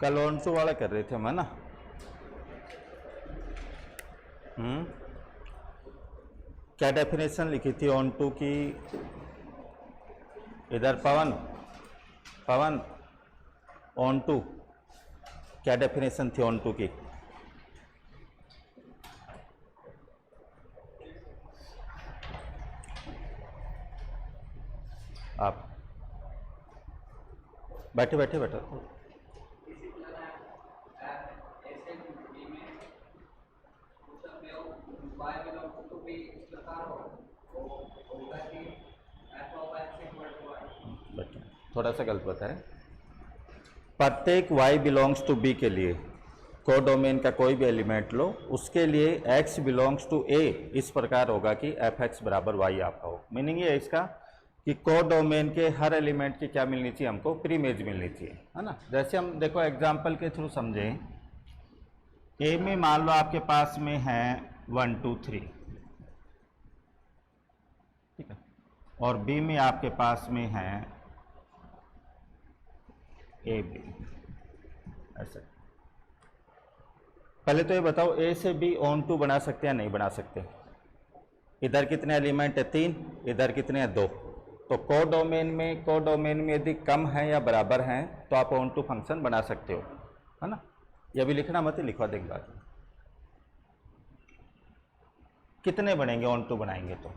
कल on to वाला कर रहे थे हम, है ना? क्या डेफिनेशन लिखी थी ऑन टू की? इधर पवन ऑन टू क्या डेफिनेशन थी ऑन टू की? आप बैठे बैठे बैठे थोड़ा सा गलत बताएं। प्रत्येक y बिलोंग्स टू b के लिए कोडोमेन का कोई भी एलिमेंट लो, उसके लिए x बिलोंग्स टू a इस प्रकार होगा कि fx बराबर y आपका हो। मीनिंग ये है इसका कि कोडोमेन के हर एलिमेंट की क्या मिलनी चाहिए हमको? प्रीमेज मिलनी चाहिए, है ना? जैसे हम देखो एग्जांपल के थ्रू समझें। a में मान लो आपके पास में है 1 2 3, ठीक है, और b में आपके पास में है ए बी, ऐसा। पहले तो ये बताओ ए से बी ऑन टू बना सकते हैं या नहीं बना सकते? इधर कितने एलिमेंट है? 3, इधर कितने हैं? 2। तो कोडोमेन में यदि कम है या बराबर हैं तो आप ऑन टू फंक्शन बना सकते हो, है ना? ये भी लिखना मत, लिखवा देंगे बाद में। कितने बनेंगे ऑन टू बनाएंगे तो?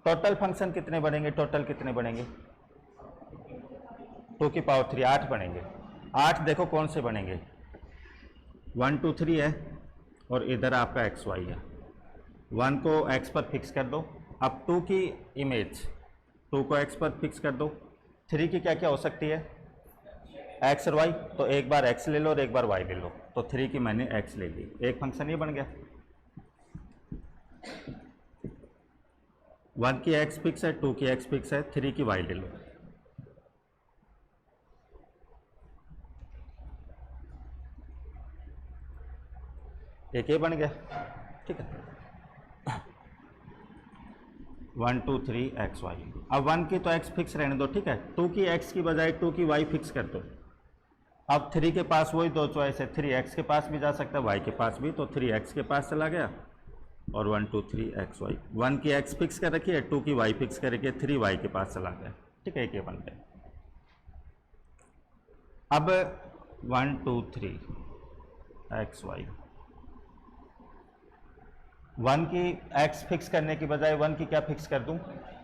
टोटल फंक्शन कितने बनेंगे? टोटल कितने बनेंगे? 2 की पावर 3, 8 बनेंगे। 8 देखो कौन से बनेंगे? 1 2 3 है और इधर आपका एक्स वाई है। 1 को x पर फिक्स कर दो। अब 2 की इमेज 2 को x पर फिक्स कर दो। 3 की क्या क्या हो सकती है? x और y, तो एक बार x ले लो और एक बार y ले लो। तो 3 की मैंने x ले ली, एक फंक्शन ये बन गया। 1 की x फिक्स है, 2 की x फिक्स है, 3 की y ले लो। एक ये बन गया, ठीक है। 1 2 3 एक्स वाई। अब 1 की तो x फिक्स रहने दो, ठीक है। 2 की x की बजाय 2 की y फिक्स कर दो। अब 3 के पास वही दो चॉइस है, 3x के पास भी जा सकता है, y के पास भी, तो 3x के पास चला गया और 1 2 3 एक्स वाई। 1 की x फिक्स कर रखी है, 2 की y फिक्स कर रखी है, 3y के पास चला गया, ठीक है। एक ये बन गया। अब 1 2 3 एक्स वाई। 1 की x फिक्स करने की बजाय 1 की क्या फिक्स कर दूं?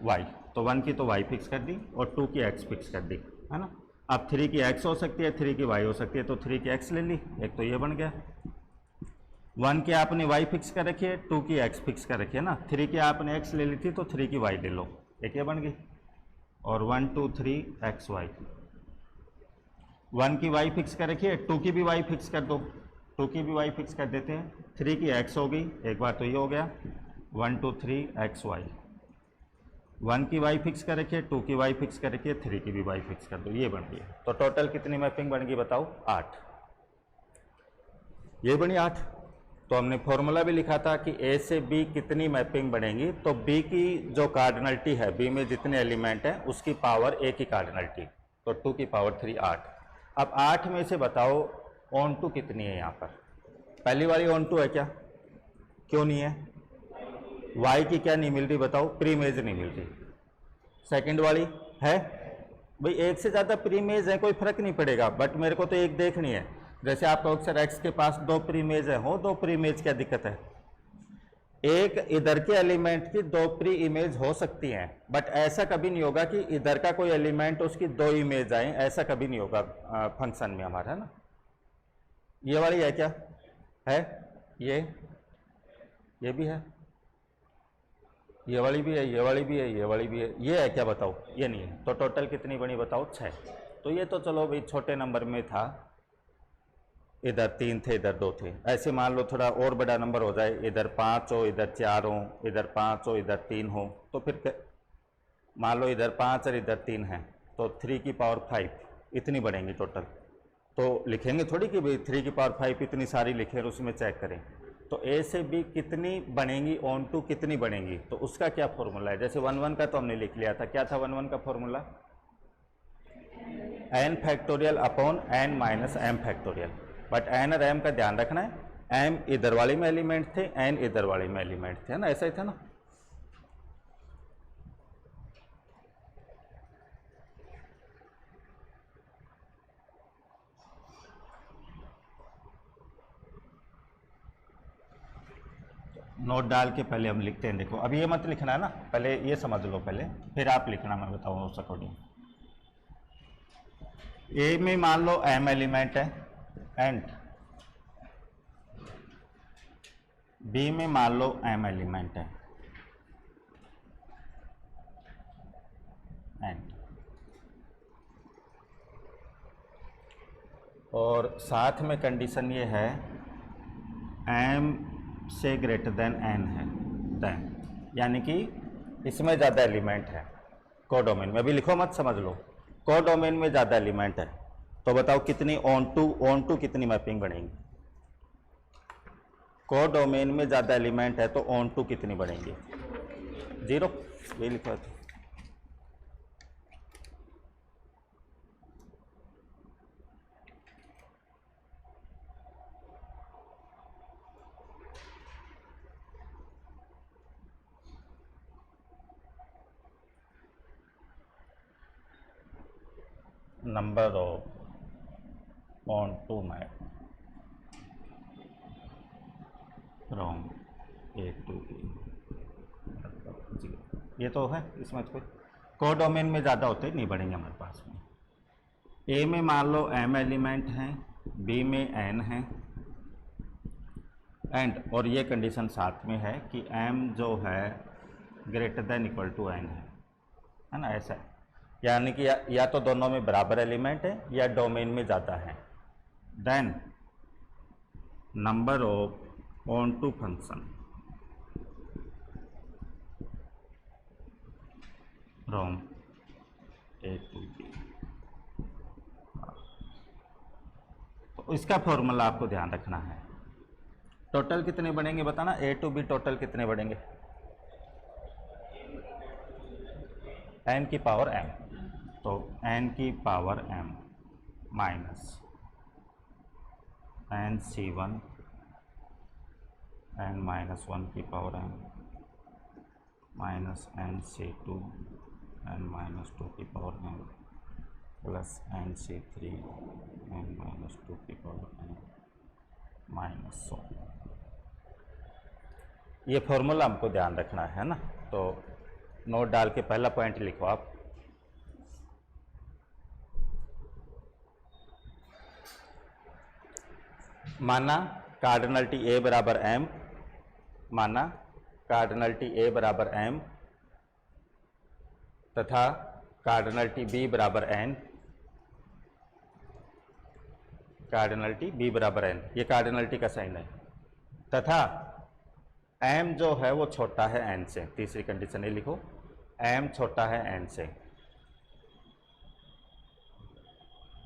y। तो 1 की तो y फिक्स कर दी और 2 की x फिक्स कर दी, है ना। अब 3 की x हो सकती है, 3 की y हो सकती है, तो 3 की x ले ली, एक तो ये बन गया। 1 की आपने y फिक्स कर रखी है, 2 की x फिक्स कर रखी है ना। 3 की आपने x ले ली थी तो 3 की y ले लो, एक ये बन गई। और 1 2 3 एक्स वाई। 1 की y फिक्स कर रखी है, 2 की भी y फिक्स कर दो, 2 की भी y फिक्स कर देते हैं। 3 की x हो गई, एक बार तो ये हो गया। 1 2 3 एक्स वाई। 1 की y फिक्स कर रखिए, 2 की y फिक्स कर रखिए, 3 की भी y फिक्स कर दो, ये बन गई। तो टोटल कितनी मैपिंग बन गई बताओ? 8। ये बनी 8। तो हमने फॉर्मूला भी लिखा था कि a से b कितनी मैपिंग बनेगी, तो b की जो कार्डिनलिटी है, b में जितने एलिमेंट हैं उसकी पावर a की कार्डिनलिटी, तो 2 की पावर 3 8। अब 8 में से बताओ ऑन टू कितनी है? यहाँ पर पहली वाली ऑन टू है क्या? क्यों नहीं है? y की क्या नहीं मिल रही बताओ? प्रीमेज नहीं मिल रही। सेकंड वाली है भाई, एक से ज़्यादा प्रीमेज है कोई फर्क नहीं पड़ेगा, बट मेरे को तो एक देखनी है। जैसे आपका अक्सर x के पास 2 प्रीमेज है, हो 2 प्रीमेज, क्या दिक्कत है? एक इधर के एलिमेंट की 2 प्री इमेज हो सकती हैं, बट ऐसा कभी नहीं होगा कि इधर का कोई एलिमेंट उसकी 2 इमेज आए, ऐसा कभी नहीं होगा फंक्शन में हमारा, है ना। ये वाली है क्या? है। ये भी है, ये वाली भी है, ये वाली भी है, ये वाली भी है। ये है क्या बताओ? ये नहीं है। तो टोटल कितनी बनी बताओ? 6। तो ये तो चलो भाई छोटे नंबर में था, इधर 3 थे इधर 2 थे। ऐसे मान लो थोड़ा और बड़ा नंबर हो जाए, इधर 5 हो, इधर 4 हो, इधर 5 हो, इधर 3 हो, तो फिर मान लो इधर 5 और इधर 3 है, तो 3 की पावर 5 इतनी बनेंगी टोटल। तो लिखेंगे थोड़ी कि भाई 3 की पावर 5 इतनी सारी लिखें और उसमें चेक करें। तो a से b कितनी बनेंगी, ऑन टू कितनी बनेंगी, तो उसका क्या फॉर्मूला है? जैसे 1 1 का तो हमने लिख लिया था, क्या था 1 1 का formula? N factorial upon n minus m factorial, but n और एम का ध्यान रखना है, एम इधर वाले में एलिमेंट थे, एन इधर वाले में एलिमेंट थे ना, ऐसा ही था ना। नोट डाल के पहले हम लिखते हैं, देखो अभी ये मत लिखना है ना, पहले ये समझ लो पहले, फिर आप लिखना, मैं बताऊँ उस अकॉर्डिंग। ए में मान लो एम एलिमेंट है एंड बी में मान लो एम एलिमेंट है एंड, और साथ में कंडीशन ये है एम से ग्रेटर देन एन है, देन यानी कि इसमें ज़्यादा एलिमेंट है कोडोमेन में। अभी लिखो मत, समझ लो, कोडोमेन में ज़्यादा एलिमेंट है, तो बताओ कितनी ऑन टू कितनी मैपिंग बनेगी। कोडोमेन में ज़्यादा एलिमेंट है तो ऑन टू कितनी बनेंगी, 0, ये लिखो है। Number of onto map from A to B, ये तो है, इसमें कोई कोडोमेन में ज़्यादा होते नहीं बढ़ेंगे हमारे पास में। ए में मान लो एम एलिमेंट हैं, बी में एन है एंड, और ये कंडीशन साथ में है कि एम जो है greater than equal to N है ना, ऐसा है। यानी कि या तो दोनों में बराबर एलिमेंट है या डोमेन में ज़्यादा है। Then number of onto function from A to B, तो इसका फॉर्मूला आपको ध्यान रखना है। टोटल कितने बढ़ेंगे बताना, ए टू बी टोटल कितने बढ़ेंगे, एन की पावर एम, तो एन की power M minus N C one N minus one की power M minus N C two N minus two की power M plus N C three N minus two की power M minus 100। ये formula हमको ध्यान रखना है ना, तो नोट डाल के पहला पॉइंट लिखो आप। माना कार्डिनलिटी ए बराबर एम, माना कार्डिनलिटी ए बराबर एम तथा कार्डिनलिटी बी बराबर एन, कार्डिनलिटी बी बराबर एन, ये कार्डिनलिटी का साइन है, तथा एम जो है वो छोटा है एन से। तीसरी कंडीशन ये लिखो, एम छोटा है एन से,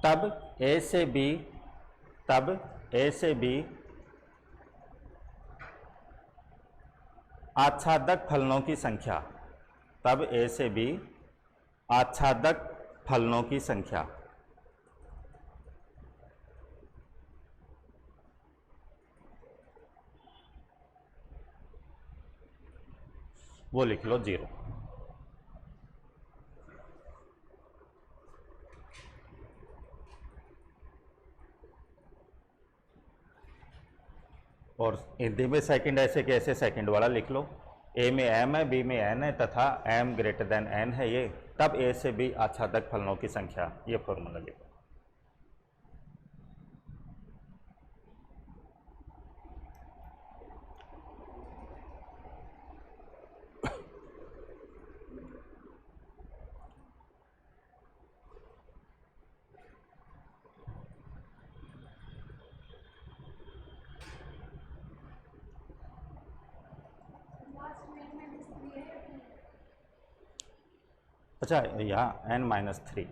तब ए से बी, तब ए से बी आच्छादक फलनों की संख्या, तब ए से बी आच्छादक फलनों की संख्या वो लिख लो 0। और हिंदी में सेकंड ऐसे कैसे, सेकंड वाला लिख लो, ए में एम है, बी में एन है तथा एम ग्रेटर देन एन है ये, तब ए से बी आच्छादक फलनों की संख्या, ये फॉर्मूला लिखो। अच्छा, यहाँ n-3,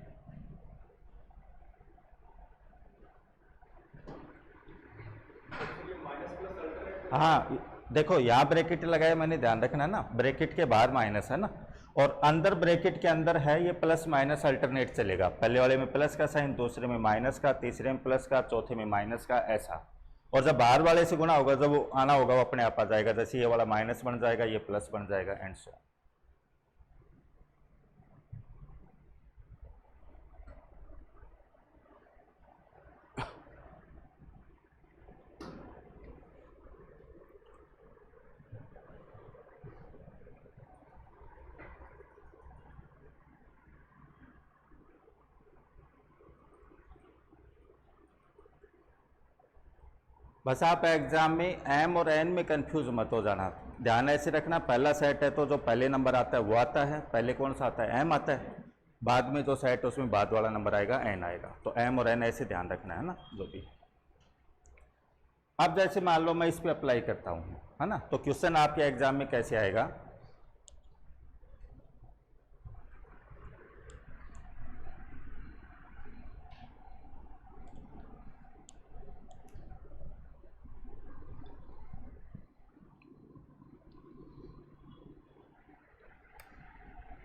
हाँ देखो यहाँ ब्रैकेट लगाया मैंने, ध्यान रखना ना, ब्रैकेट के बाहर माइनस है ना, और अंदर ब्रैकेट के अंदर है ये प्लस माइनस अल्टरनेट चलेगा, पहले वाले में प्लस का साइन, दूसरे में माइनस का, तीसरे में प्लस का, चौथे में माइनस का, ऐसा। और जब बाहर वाले से गुणा होगा, जब वो आना होगा वो अपने आप आ जाएगा, जैसे ये वाला माइनस बन जाएगा, ये प्लस बन जाएगा, एंड सो। बस आप एग्जाम में एम और एन में कंफ्यूज मत हो जाना, ध्यान ऐसे रखना, पहला सेट है तो जो पहले नंबर आता है वो आता है, पहले कौन सा आता है, एम आता है, बाद में जो सेट है उसमें बाद वाला नंबर आएगा एन आएगा, तो एम और एन ऐसे ध्यान रखना है ना जो भी। अब जैसे मान लो मैं इस पे अप्लाई करता हूँ, है ना, तो क्वेश्चन आपके एग्जाम में कैसे आएगा,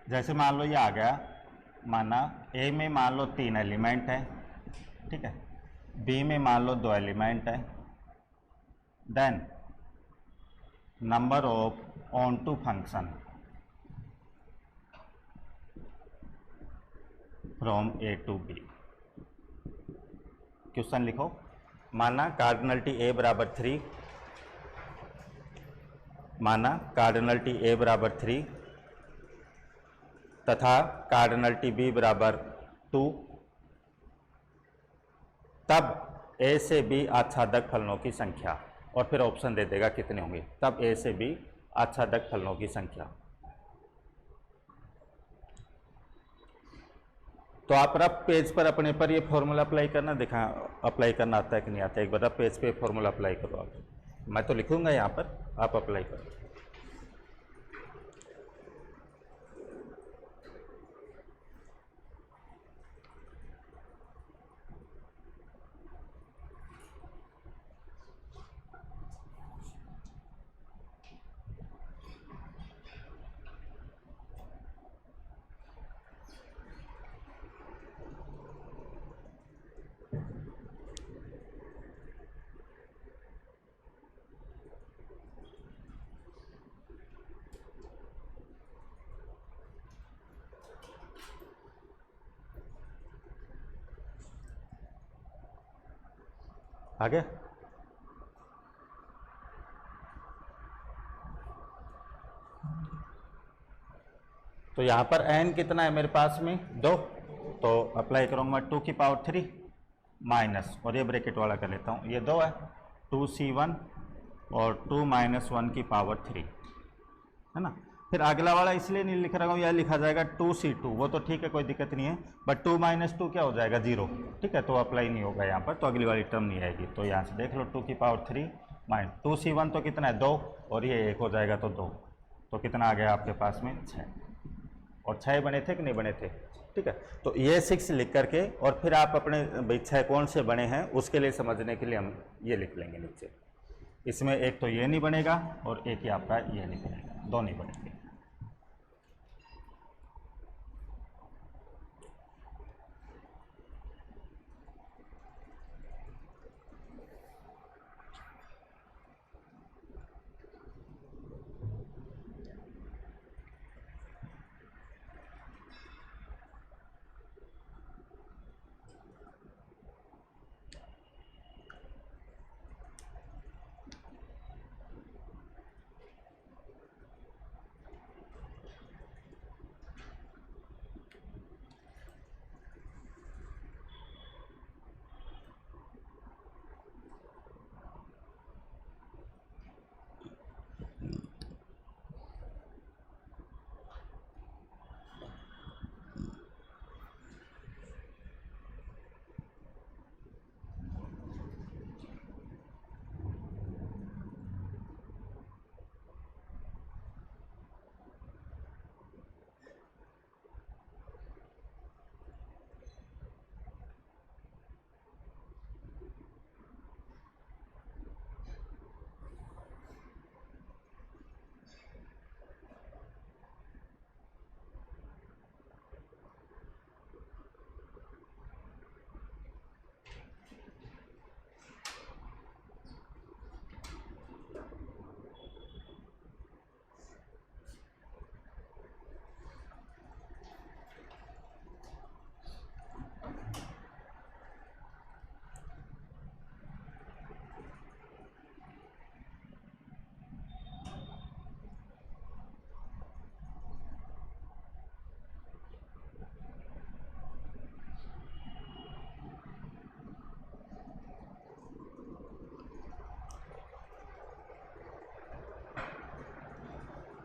जैसे मान लो ये आ गया, माना ए में मान लो 3 एलिमेंट है, ठीक है, बी में मान लो 2 एलिमेंट है, then number of onto function from A to B. Question लिखो, माना कार्डिनलिटी ए बराबर 3, माना कार्डिनलिटी ए बराबर 3 तथा कार्डिनलिटी बी बराबर 2, तब ए से बी आच्छादक फलनों की संख्या, और फिर ऑप्शन दे देगा कितने होंगे, तब ए से बी आच्छादक फलनों की संख्या। तो आप रफ पेज पर अपने पर ये फॉर्मूला अप्लाई करना, दिखा अप्लाई करना आता है कि नहीं आता है, एक बार रफ पेज पे फॉर्मूला अप्लाई करो आप, मैं तो लिखूंगा यहाँ पर, आप अप्लाई करो। आगे तो यहाँ पर n कितना है मेरे पास में 2, तो अप्लाई करूँगा 2 की पावर 3 माइनस, और ये ब्रैकेट वाला कर लेता हूँ, ये 2 है, 2c1 और 2 माइनस 1 की पावर 3, है ना। फिर अगला वाला इसलिए नहीं लिख रहा हूँ, यह लिखा जाएगा 2c2, वो तो ठीक है कोई दिक्कत नहीं है, बट 2 माइनस 2 क्या हो जाएगा 0, ठीक है, तो अप्लाई नहीं होगा यहाँ पर, तो अगली वाली टर्म नहीं आएगी। तो यहाँ से देख लो 2 की पावर 3 माइनस 2c1 तो कितना है 2, और ये 1 हो जाएगा तो 2, तो कितना आ गया आपके पास में 6, और 6 बने थे कि नहीं बने थे, ठीक है। तो ये 6 लिख करके, और फिर आप अपने भाई 6 कौन से बने हैं उसके लिए समझने के लिए हम ये लिख लेंगे नीचे, इसमें एक तो ये नहीं बनेगा और एक ही आपका ये नहीं बनेगा, दो नहीं बनेंगे।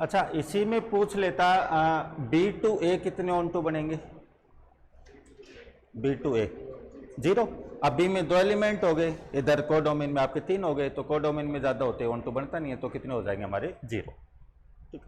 अच्छा इसी में पूछ लेता बी टू ए कितने ऑन टू बनेंगे, बी टू ए 0। अब बी में 2 एलिमेंट हो गए, इधर कोडोमेन में आपके 3 हो गए, तो कोडोमेन में ज़्यादा होते हैं ऑन टू बनता नहीं है, तो कितने हो जाएंगे हमारे 0। ठीक है,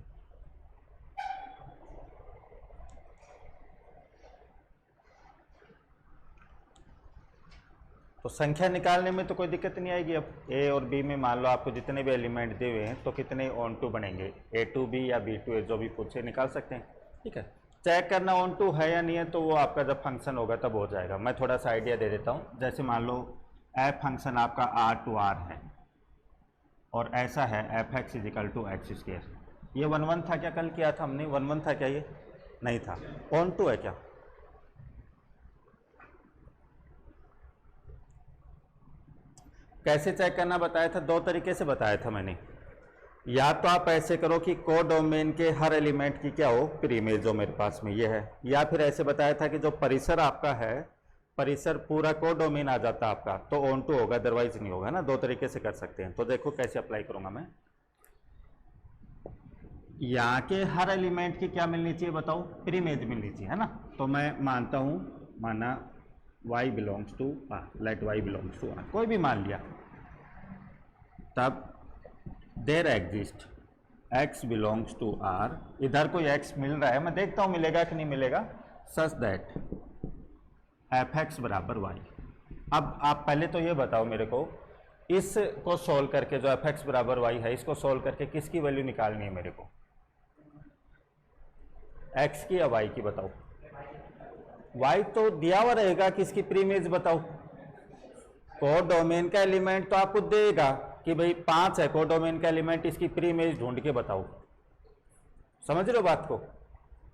तो संख्या निकालने में तो कोई दिक्कत नहीं आएगी। अब ए और बी में मान लो आपको जितने भी एलिमेंट दिए हुए हैं तो कितने ऑन टू बनेंगे, ए टू बी या बी टू ए, जो भी पूछे निकाल सकते हैं। ठीक है, चेक करना ऑन टू है या नहीं है तो वो आपका जब फंक्शन होगा तब हो जाएगा। मैं थोड़ा सा आइडिया दे देता हूँ। जैसे मान लो एफ फंक्शन आपका आर टू आर है और ऐसा है F X is equal to X square. ये 1 1 था क्या, कल किया था हमने 1 1 था क्या, ये नहीं था, ऑन टू है क्या? कैसे चेक करना बताया था, 2 तरीके से बताया था मैंने। या तो आप ऐसे करो कि कोडोमेन के हर एलिमेंट की क्या हो प्रीमेज, जो मेरे पास में ये है, या फिर ऐसे बताया था कि जो परिसर आपका है, परिसर पूरा कोडोमेन आ जाता आपका तो ऑन टू होगा, अदरवाइज नहीं होगा ना। 2 तरीके से कर सकते हैं। तो देखो कैसे अप्लाई करूंगा मैं। यहाँ के हर एलिमेंट की क्या मिलनी चाहिए बताओ, प्रीमेज मिलनी चाहिए, है ना। तो मैं मानता हूँ, माना y belongs to R, let y belongs to R, कोई भी मान लिया, तब there exist x belongs to R, इधर कोई x मिल रहा है, मैं देखता हूं मिलेगा कि नहीं मिलेगा, सच दैट एफ एक्स बराबर y। अब आप पहले तो ये बताओ मेरे को, इसको सोल्व करके जो एफ एक्स बराबर y है, इसको सोल्व करके किसकी वैल्यू निकालनी है मेरे को, x की या y की बताओ। y तो दिया हुआ रहेगा, किसकी प्रीमेज बताओ, कोडोमेन का एलिमेंट तो आपको देगा कि भाई 5 है कोडोमेन का एलिमेंट, इसकी प्रीमेज ढूंढ के बताओ। समझ रहे हो बात को।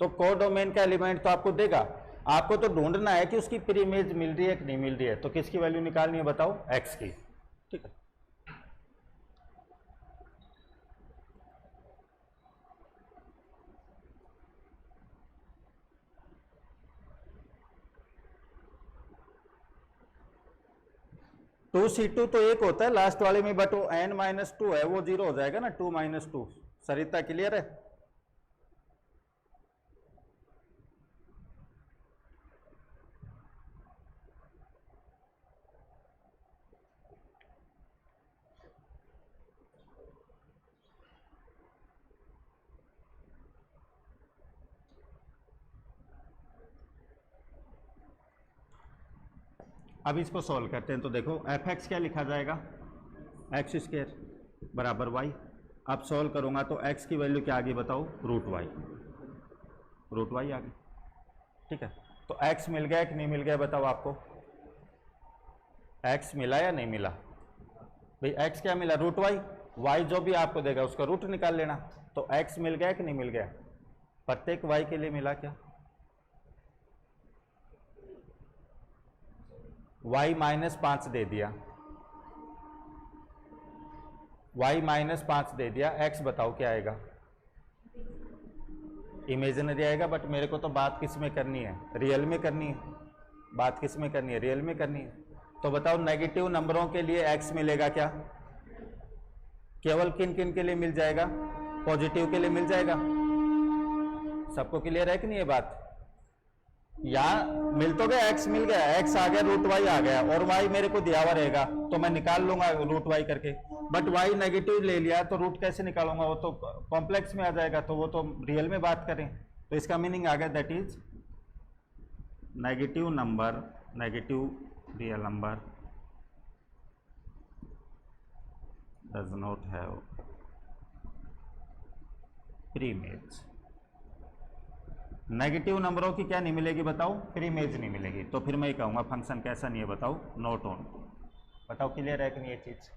तो कोडोमेन का एलिमेंट तो आपको देगा, आपको तो ढूंढना है कि उसकी प्रीमेज मिल रही है कि नहीं मिल रही है। तो किसकी वैल्यू निकालनी है बताओ, x की। ठीक है, टू सी टू तो 1 होता है लास्ट वाले में, बट वो n-2 है, वो 0 हो जाएगा ना, 2 - 2। सरिता क्लियर है। अब इसको सॉल्व करते हैं। तो देखो एफ एक्स क्या लिखा जाएगा, एक्स स्क्वायर बराबर वाई। अब सॉल्व करूंगा तो एक्स की वैल्यू क्या आ गई बताओ, रूट वाई आ गई। ठीक है, तो एक्स मिल गया कि नहीं मिल गया बताओ आपको, एक्स मिला या नहीं मिला भाई, एक्स क्या मिला, रूट वाई। वाई जो भी आपको देगा उसका रूट निकाल लेना। तो एक्स मिल गया कि नहीं मिल गया, प्रत्येक वाई के लिए मिला क्या, y -5 दे दिया, y -5 दे दिया, x बताओ क्या आएगा, इमेजिनरी आएगा। बट मेरे को तो बात किस में करनी है, रियल में करनी है। बात किस में करनी है, रियल में करनी है। तो बताओ नेगेटिव नंबरों के लिए x मिलेगा क्या, केवल किन किन के लिए मिल जाएगा, पॉजिटिव के लिए मिल जाएगा। सबको क्लियर है कि नहीं ये बात। यहाँ मिल तो गया, x मिल गया, x आ गया, रूट वाई आ गया, और y मेरे को दिया हुआ रहेगा तो मैं निकाल लूंगा रूट वाई करके। बट y नेगेटिव ले लिया तो रूट कैसे निकालूंगा, वो तो कॉम्प्लेक्स में आ जाएगा, तो वो तो रियल में बात करें। तो इसका मीनिंग आ गया that is negative number, negative real number does not have preimage. Negative नंबरों की क्या नहीं मिलेगी बताओ, प्रीमेज नहीं मिलेगी। तो फिर मैं ये कहूँगा फंक्शन कैसा नहीं है बताओ, नॉट ऑन। बताओ क्लियर है कि नहीं ये चीज़,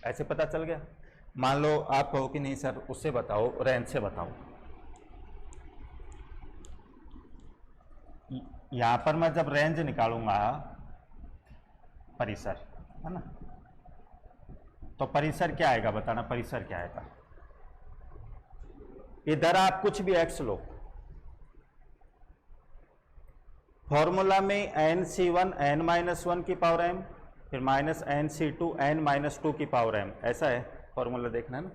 ऐसे पता चल गया। मान लो आप कहो कि नहीं सर उससे बताओ, रेंज से बताओ। यहाँ पर मैं जब रेंज निकालूंगा परिसर, है ना, तो परिसर क्या आएगा बताना, परिसर क्या आएगा। इधर आप कुछ भी एक्स लो, फॉर्मूला में nc1 n-1 की पावर m, फिर -nc2 n-2 की पावर m, ऐसा है फॉर्मूला, देखना है ना।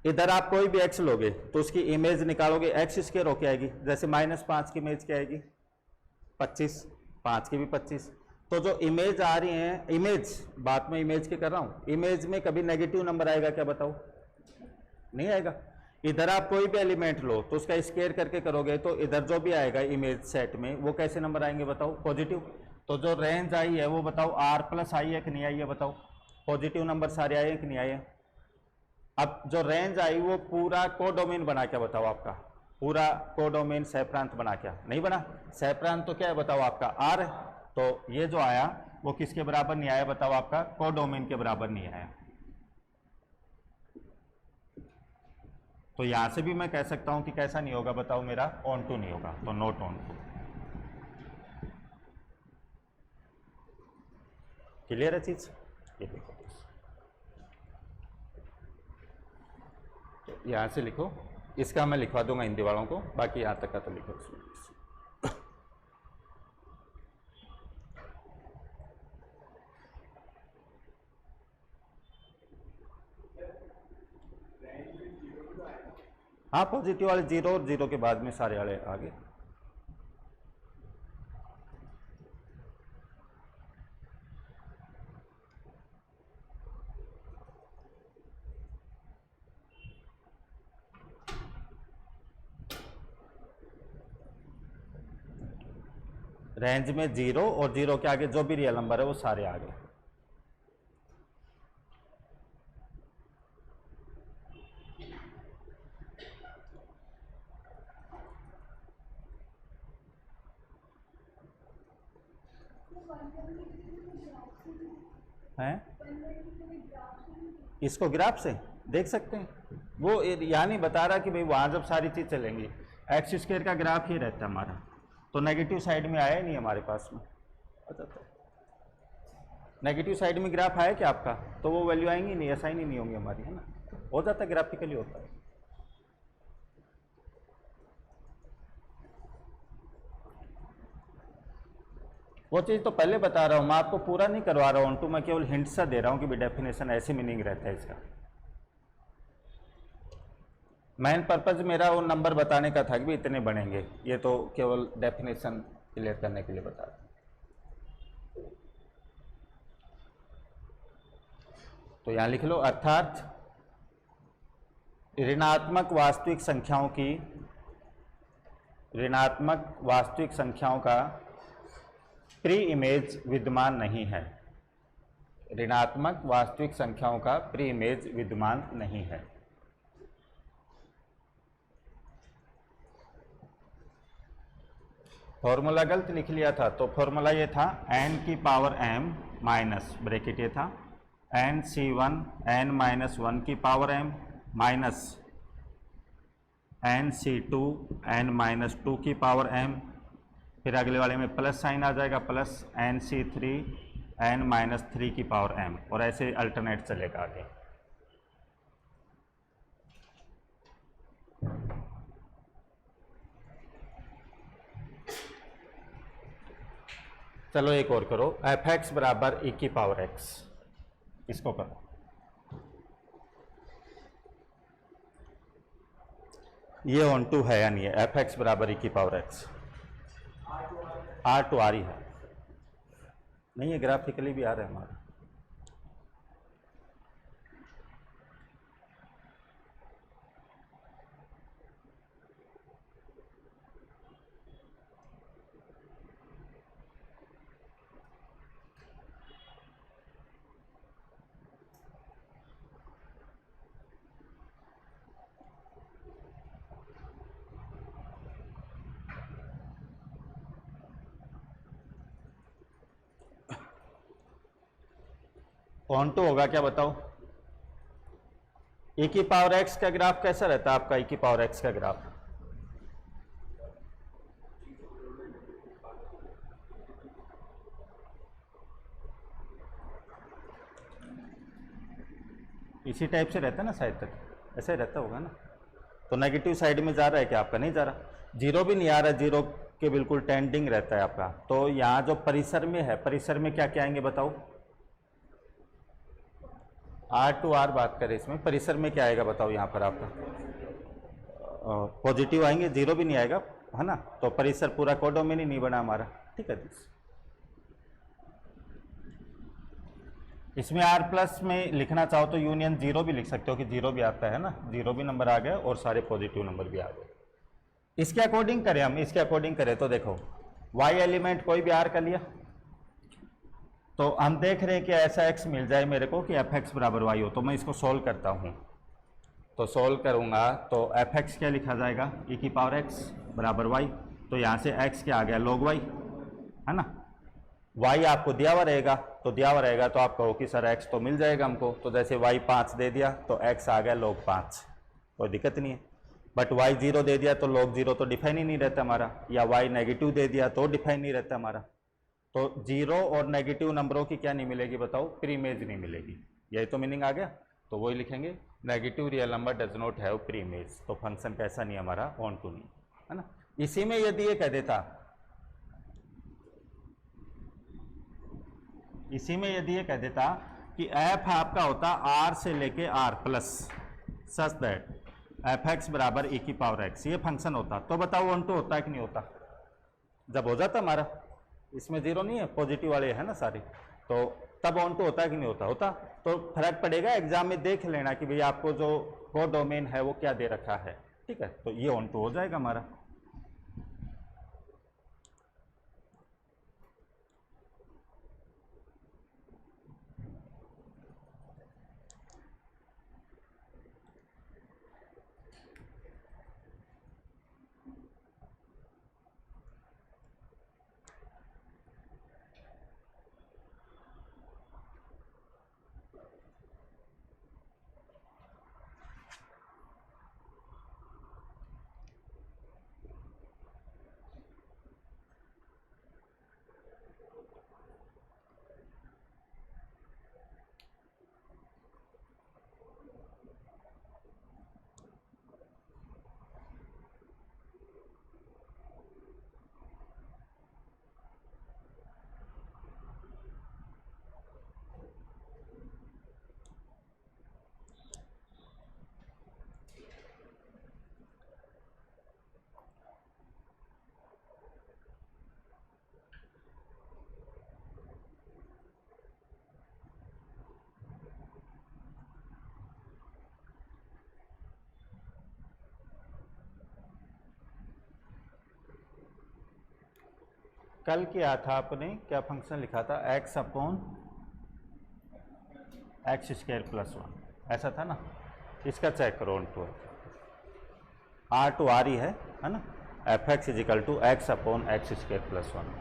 इधर आप कोई भी x लोगे तो उसकी इमेज निकालोगे, x स्क्वायर होके आएगी। जैसे -5 की इमेज क्या आएगी 25, 5 की भी 25। तो जो इमेज आ रही है, इमेज बात में इमेज की कर रहा हूं, इमेज में कभी नेगेटिव नंबर आएगा क्या बताओ? नहीं आएगा। इधर आप कोई भी एलिमेंट लो तो उसका स्क्वायर करके करोगे तो इधर जो भी आएगा इमेज सेट में वो कैसे नंबर आएंगे बताओ? पॉजिटिव। तो जो रेंज आई है वो बताओ R+ आई है कि नहीं आई है बताओ? पॉजिटिव नंबर सारे आए हैं कि नहीं आए हैं? अब जो रेंज आई वो पूरा कोडोमेन बना क्या बताओ? आपका पूरा कोडोमेन सहप्रांत बना क्या? नहीं बना। सहप्रांत तो क्या है बताओ? आपका R है। तो ये जो आया वो किसके बराबर नहीं आया बताओ? आपका कोडोमेन के बराबर नहीं आया। तो यहां से भी मैं कह सकता हूं कि कैसा नहीं होगा बताओ? मेरा ऑन टू नहीं होगा, तो नॉट ऑन टू। क्लियर है चीज? ये देखो, तो यहां से लिखो, इसका मैं लिखवा दूंगा हिंदी वालों को, बाकी यहां तक का तो लिखो। हाँ, पॉजिटिव वाले 0 और 0 के बाद में सारे वाले आगे। रेंज में 0 और 0 के आगे जो भी रियल नंबर है वो सारे आगे। हैं? इसको ग्राफ से देख सकते हैं। वो यहाँ नहीं बता रहा कि भाई वहां जब सारी चीज चलेंगी एक्स स्क्वायर का ग्राफ ही रहता है हमारा, तो नेगेटिव साइड में आया ही नहीं हमारे पास में। अच्छा, तो नेगेटिव साइड में ग्राफ आया क्या आपका? तो वो वैल्यू आएंगी नहीं, असाइन ही नहीं होंगी हमारी, है ना? हो जाता है, ग्राफिकली होता है। वो चीज़ तो पहले बता रहा हूँ मैं, आपको पूरा नहीं करवा रहा हूँ तो मैं केवल हिंट सा दे रहा हूँ कि भी डेफिनेशन ऐसे मीनिंग रहता है इसका। मेन पर्पज मेरा वो नंबर बताने का था कि भी इतने बनेंगे, ये तो केवल डेफिनेशन क्लियर करने के लिए बता रहा हूँ। तो यहाँ लिख लो, अर्थात ऋणात्मक वास्तविक संख्याओं का प्री इमेज विद्यमान नहीं है। ऋणात्मक वास्तविक संख्याओं का प्री इमेज विद्यमान नहीं है। फॉर्मूला गलत लिख लिया था, तो फॉर्मूला ये था n की पावर m माइनस ब्रैकेट ये था nc1 n-1 की power m minus nc2 n-2 की पावर m, फिर अगले वाले में प्लस साइन आ जाएगा, प्लस nc3 n-3 की पावर m, और ऐसे अल्टरनेट चलेगा आगे। चलो एक और करो, f(x) बराबर e की पावर x, इसको करो। ये ऑन टू है या नहीं है? f(x) बराबर e की power x, R to R ही है, नहीं है, ग्राफिकली भी आ रहा है हमारा। ऑन टू होगा क्या बताओ? e की पावर x का ग्राफ कैसा रहता है आपका? e की पावर x का ग्राफ इसी टाइप से रहता है ना, शायद तक ऐसे ही रहता होगा ना। तो नेगेटिव साइड में जा रहा है क्या आपका? नहीं जा रहा। जीरो भी नहीं आ रहा, जीरो के बिल्कुल टेंडिंग रहता है आपका। तो यहाँ जो परिसर में है, परिसर में क्या क्या आएंगे बताओ? आर टू आर बात करें, इसमें परिसर में क्या आएगा बताओ यहाँ पर आपका? पॉजिटिव आएंगे, जीरो भी नहीं आएगा, है ना? तो परिसर पूरा कोडोमेन ही नहीं बना हमारा, ठीक है। इसमें आर प्लस में लिखना चाहो तो यूनियन जीरो भी लिख सकते हो कि जीरो भी आता है ना, जीरो भी नंबर आ गया और सारे पॉजिटिव नंबर भी आ गए। इसके अकॉर्डिंग करें हम, इसके अकॉर्डिंग करें तो देखो वाई एलिमेंट कोई भी आर का लिया तो हम देख रहे हैं कि ऐसा एक्स मिल जाए मेरे को कि एफ एक्स बराबर वाई हो, तो मैं इसको सोल्व करता हूँ। तो सोल्व करूँगा तो एफ एक्स क्या लिखा जाएगा? ई की पावर एक्स बराबर वाई, तो यहाँ से एक्स क्या आ गया? लॉग वाई, है ना? वाई आपको दिया हुआ रहेगा, तो दिया हुआ रहेगा तो आप कहो कि सर एक्स तो मिल जाएगा हमको, तो जैसे वाई 5 दे दिया तो एक्स आ गया log 5, कोई दिक्कत नहीं है। बट वाई 0 दे दिया तो log 0 तो डिफाइन ही नहीं रहता हमारा, या वाई नेगेटिव दे दिया तो डिफाइन नहीं रहता हमारा। तो जीरो और नेगेटिव नंबरों की क्या नहीं मिलेगी बताओ? प्रीमेज नहीं मिलेगी। यही तो मीनिंग आ गया, तो वही लिखेंगे negative real number does not have preimage, तो फंक्शन कैसा नहीं हमारा? ऑन टू नहीं, है ना? इसी में यदि ये कह देता, इसी में यदि ये कह देता कि एफ आपका होता आर से लेके R plus such that F X बराबर ई की पावर एक्स, ये फंक्शन होता, तो बताओ ऑन टू होता है कि नहीं होता? जब हो जाता हमारा, इसमें जीरो नहीं है, पॉजिटिव वाले है ना सारे, तो तब ऑन टू होता है कि नहीं होता? होता। तो फर्क पड़ेगा, एग्जाम में देख लेना कि भाई आपको जो कोडोमेन है वो क्या दे रखा है, ठीक है? तो ये ऑन टू हो जाएगा हमारा। कल किया था आपने, क्या फंक्शन लिखा था? X upon X square plus 1, ऐसा था ना? इसका चेक करो, onto R to R ही है ना? F X is equal to X upon X square plus 1।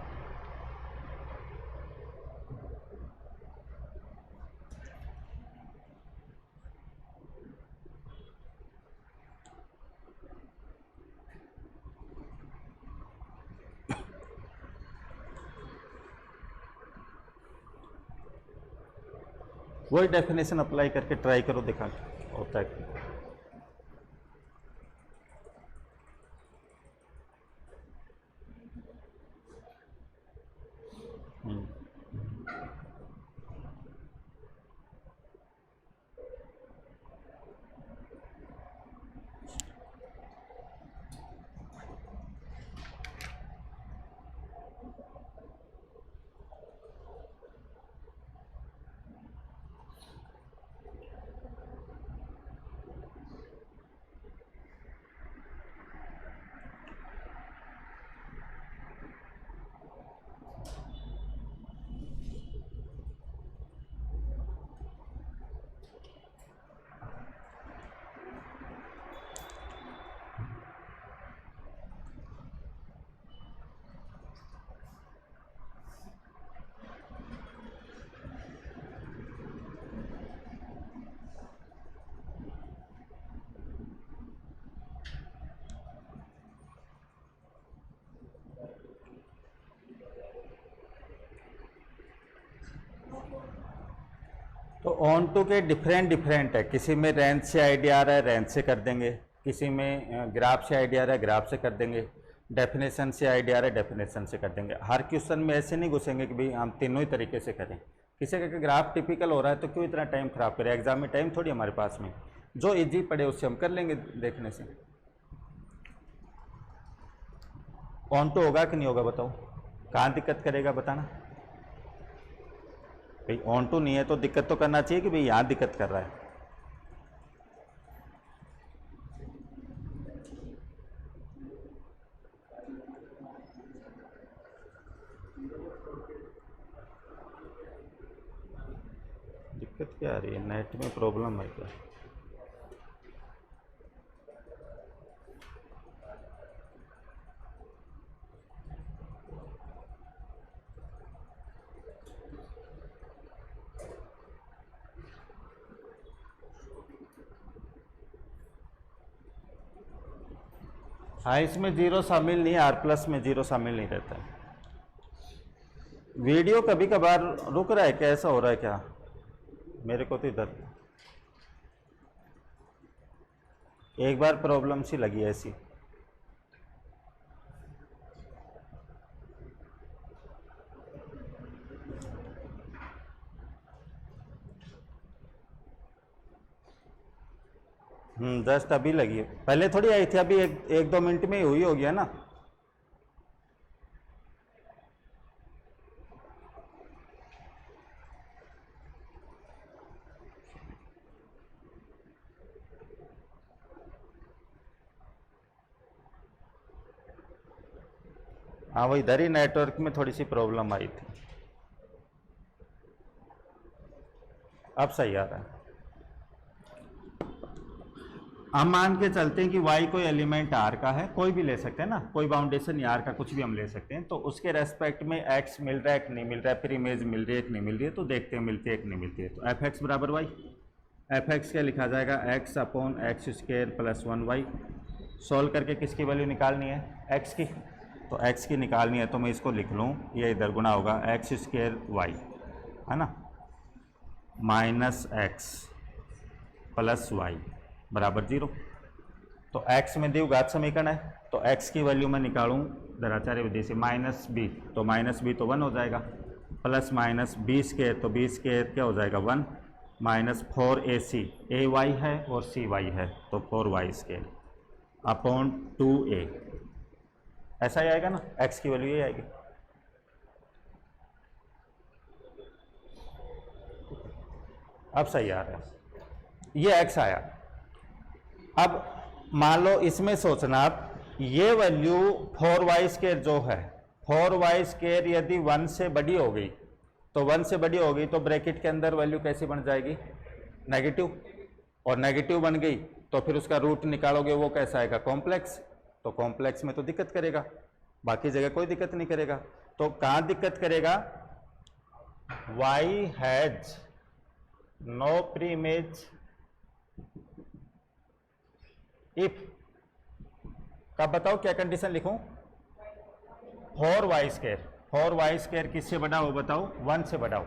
वही डेफिनेशन अप्लाई करके ट्राई करो, दिखा होता है। तो ऑन टू के डिफरेंट है, किसी में रेंज से आइडिया आ रहा है रेंज से कर देंगे, किसी में ग्राफ से आइडिया आ रहा है ग्राफ से कर देंगे, डेफिनेशन से आइडिया आ रहा है डेफिनेशन से कर देंगे। हर क्वेश्चन में ऐसे नहीं घुसेंगे कि भाई हम तीनों ही तरीके से करें, किसी का ग्राफ टिपिकल हो रहा है तो क्यों इतना टाइम खराब करें, एग्जाम में टाइम थोड़ी हमारे पास में, जो इजी पड़े उससे हम कर लेंगे देखने से। ऑन टू होगा कि नहीं होगा बताओ, कहाँ दिक्कत करेगा बताना भाई। ऑन टू नहीं है तो दिक्कत तो करना चाहिए कि भाई यहाँ दिक्कत कर रहा है। दिक्कत क्या आ रही है, नेट में प्रॉब्लम है क्या? हाँ, इसमें जीरो शामिल नहीं है, आर प्लस में जीरो शामिल नहीं रहता है। वीडियो कभी कभार रुक रहा है क्या, ऐसा हो रहा है क्या? मेरे को तो इधर एक बार प्रॉब्लम सी लगी ऐसी। जस्ट अभी लगी है, पहले थोड़ी आई थी, अभी एक दो मिनट में ही हुई होगी है ना। हाँ, वो इधर ही नेटवर्क में थोड़ी सी प्रॉब्लम आई थी, अब सही आ रहा है। हम मान के चलते हैं कि y कोई एलिमेंट r का है, कोई भी ले सकते हैं ना, कोई बाउंडेशन या r का कुछ भी हम ले सकते हैं, तो उसके रेस्पेक्ट में x मिल रहा है कि नहीं मिल रहा है, फिर इमेज मिल रही है कि नहीं मिल रही है, तो देखते हैं मिलती है कि नहीं मिलती है। तो एफ एक्स बराबर वाई, एफ एक्स क्या लिखा जाएगा, x upon x square plus 1y। Solve करके किसकी वैल्यू निकालनी है, x की, तो x की निकालनी है तो मैं इसको लिख लूँ, ये इधर गुना होगा एक्स स्क्र वाई है ना, माइनस एक्स प्लस वाई बराबर 0। तो x में द्विघात समीकरण है, तो x की वैल्यू मैं निकालूं दराचार्य विधि से, माइनस बी, तो माइनस बी तो 1 हो जाएगा, प्लस माइनस बी स्क्र, तो बी स्क्र क्या हो जाएगा 1, माइनस 4ac, ए वाई है और सी वाई है, तो 4y स्क्र अपॉन 2a, ऐसा ही आएगा ना, x की वैल्यू ये आएगी। अब सही आ रहा है, ये x आया। अब मान लो इसमें सोचना आप, ये वैल्यू 4y स्क्वायर जो है, 4y स्क्वायर यदि 1 से बड़ी हो गई, तो 1 से बड़ी हो गई तो ब्रैकेट के अंदर वैल्यू कैसी बन जाएगी, नेगेटिव, और नेगेटिव बन गई तो फिर उसका रूट निकालोगे वो कैसा आएगा, कॉम्प्लेक्स, तो कॉम्प्लेक्स में तो दिक्कत करेगा, बाकी जगह कोई दिक्कत नहीं करेगा। तो कहाँ दिक्कत करेगा, y हैज नो प्रीइमेज इफ, कब बताओ क्या कंडीशन लिखूं, 4y स्क्वायर, 4y स्क्वायर किससे बड़ा हो बताओ, 1 से बड़ा हो,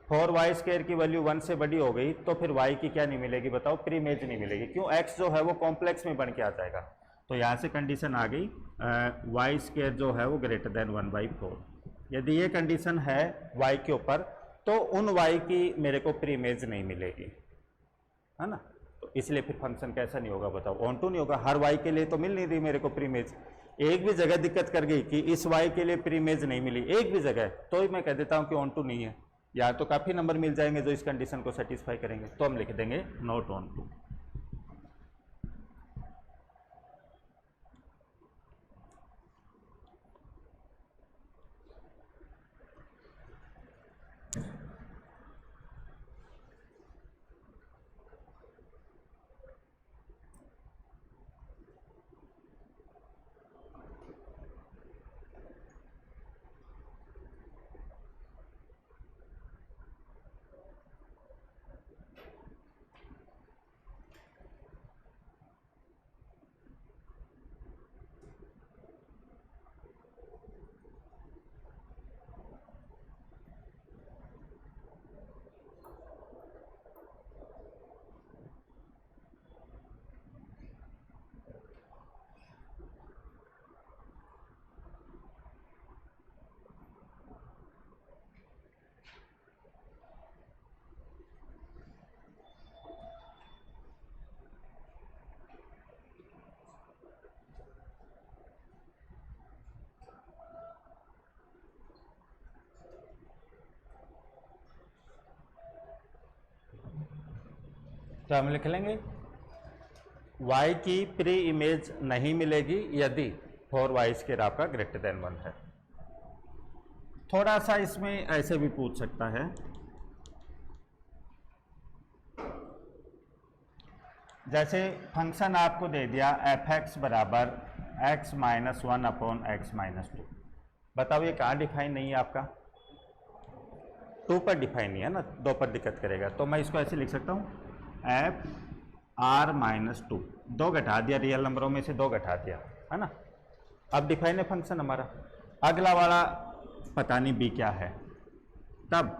4y स्क्वायर की वैल्यू 1 से बड़ी हो गई तो फिर y की क्या नहीं मिलेगी बताओ, प्रीइमेज नहीं मिलेगी, क्यों, x जो है वो कॉम्प्लेक्स में बन के आ जाएगा। तो यहाँ से कंडीशन आ गई y स्क्वायर जो है वो ग्रेटर देन 1/4। यदि ये कंडीशन है y के ऊपर तो उन y की मेरे को प्रीइमेज नहीं मिलेगी, है ना। तो इसलिए फिर फंक्शन कैसा नहीं होगा बताओ, ऑन टू नहीं होगा, हर y के लिए तो मिल नहीं रही मेरे को प्रीइमेज, एक भी जगह दिक्कत कर गई कि इस y के लिए प्रीइमेज नहीं मिली, एक भी जगह, तो ही मैं कह देता हूं कि ऑन टू नहीं है, या तो काफ़ी नंबर मिल जाएंगे जो इस कंडीशन को सेटिस्फाई करेंगे, तो हम लिख देंगे नॉट ऑन टू। तो हम लिख लेंगे y की प्री इमेज नहीं मिलेगी यदि 4y² आपका ग्रेटर देन 1 है। थोड़ा सा इसमें ऐसे भी पूछ सकता है, जैसे फंक्शन आपको दे दिया f(x) बराबर x minus 1 upon x minus 2। बताओ ये कहाँ डिफाइन नहीं है आपका? 2 पर डिफाइन नहीं है ना, 2 पर दिक्कत करेगा। तो मैं इसको ऐसे लिख सकता हूँ f r माइनस 2, 2 घटा दिया, रियल नंबरों में से 2 घटा दिया, है ना। अब डिफाइन है फंक्शन हमारा। अगला वाला पता नहीं b क्या है, तब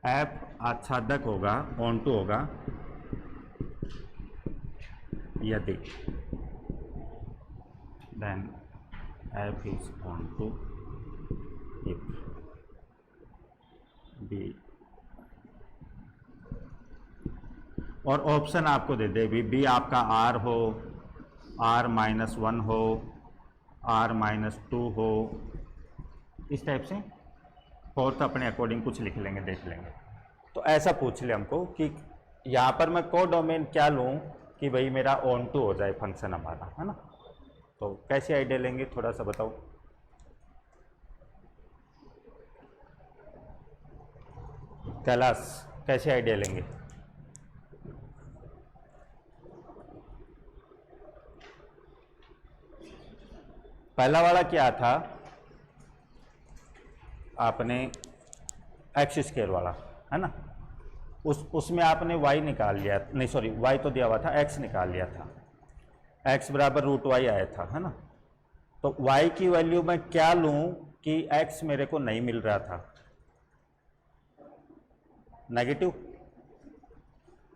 f आच्छादक होगा, ऑन टू होगा यदि, then f is onto if b। और ऑप्शन आपको दे दे भी, b आपका r हो, r माइनस 1 हो, r माइनस 2 हो, इस टाइप से। फोर्थ अपने अकॉर्डिंग कुछ लिख लेंगे, देख लेंगे। तो ऐसा पूछ ले हमको कि यहाँ पर मैं को डोमेन क्या लूँ कि भाई मेरा ऑन टू हो जाए फंक्शन हमारा, है ना। तो कैसे आइडिया लेंगे थोड़ा सा बताओ। कैलाश कैसे आइडिया लेंगे? पहला वाला क्या था आपने, x² वाला, है ना। उसमें आपने y निकाल लिया, नहीं सॉरी y तो दिया हुआ था, x निकाल लिया था, x बराबर √y आया था, है ना। तो y की वैल्यू मैं क्या लूं कि x मेरे को नहीं मिल रहा था? नेगेटिव।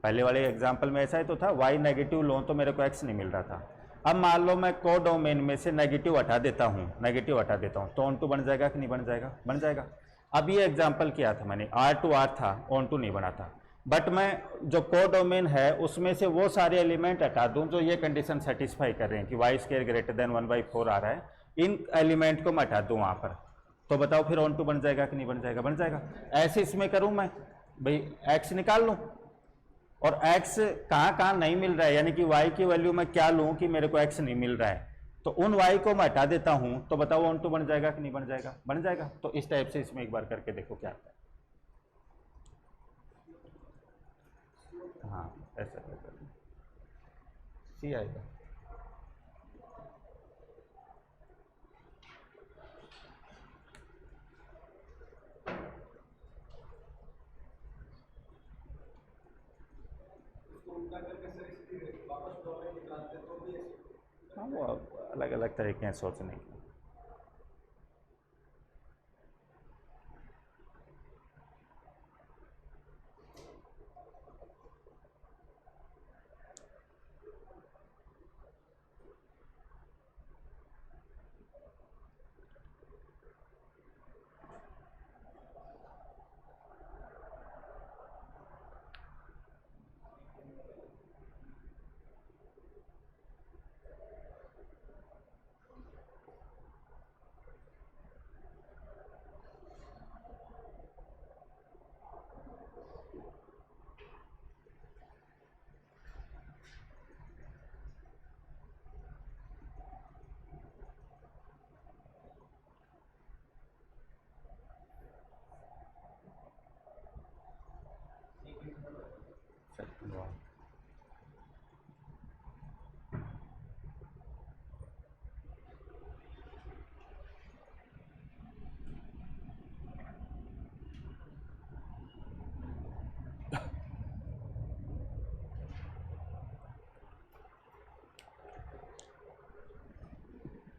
पहले वाले एग्जाम्पल में ऐसा ही तो था, y नेगेटिव लो तो मेरे को x नहीं मिल रहा था। अब मान लो मैं को डोमेन में से नेगेटिव हटा देता हूँ, नेगेटिव हटा देता हूँ, तो ऑन टू बन जाएगा कि नहीं बन जाएगा? बन जाएगा। अब ये एग्जाम्पल किया था मैंने, R टू R था, ऑन टू नहीं बना था। बट मैं जो को डोमेन है उसमें से वो सारे एलिमेंट हटा दूं जो ये कंडीशन सेटिस्फाई कर रहे हैं कि y² ग्रेटर देन 1/4 आ रहा है, इन एलिमेंट को मैं हटा दूं वहाँ पर। तो बताओ फिर ऑन टू बन जाएगा कि नहीं बन जाएगा? बन जाएगा। ऐसे इसमें करूँ मैं, भाई x निकाल लूँ, और x कहाँ कहाँ नहीं मिल रहा है, यानी कि y की वैल्यू मैं क्या लूँ कि मेरे को x नहीं मिल रहा है, तो उन y को मैं हटा देता हूँ। तो बताओ ऑन टू बन जाएगा कि नहीं बन जाएगा? बन जाएगा। तो इस टाइप से इसमें एक बार करके देखो क्या आता है। हाँ ऐसा सी आएगा। हाँ वो अलग अलग तरीके हैं सोचने के।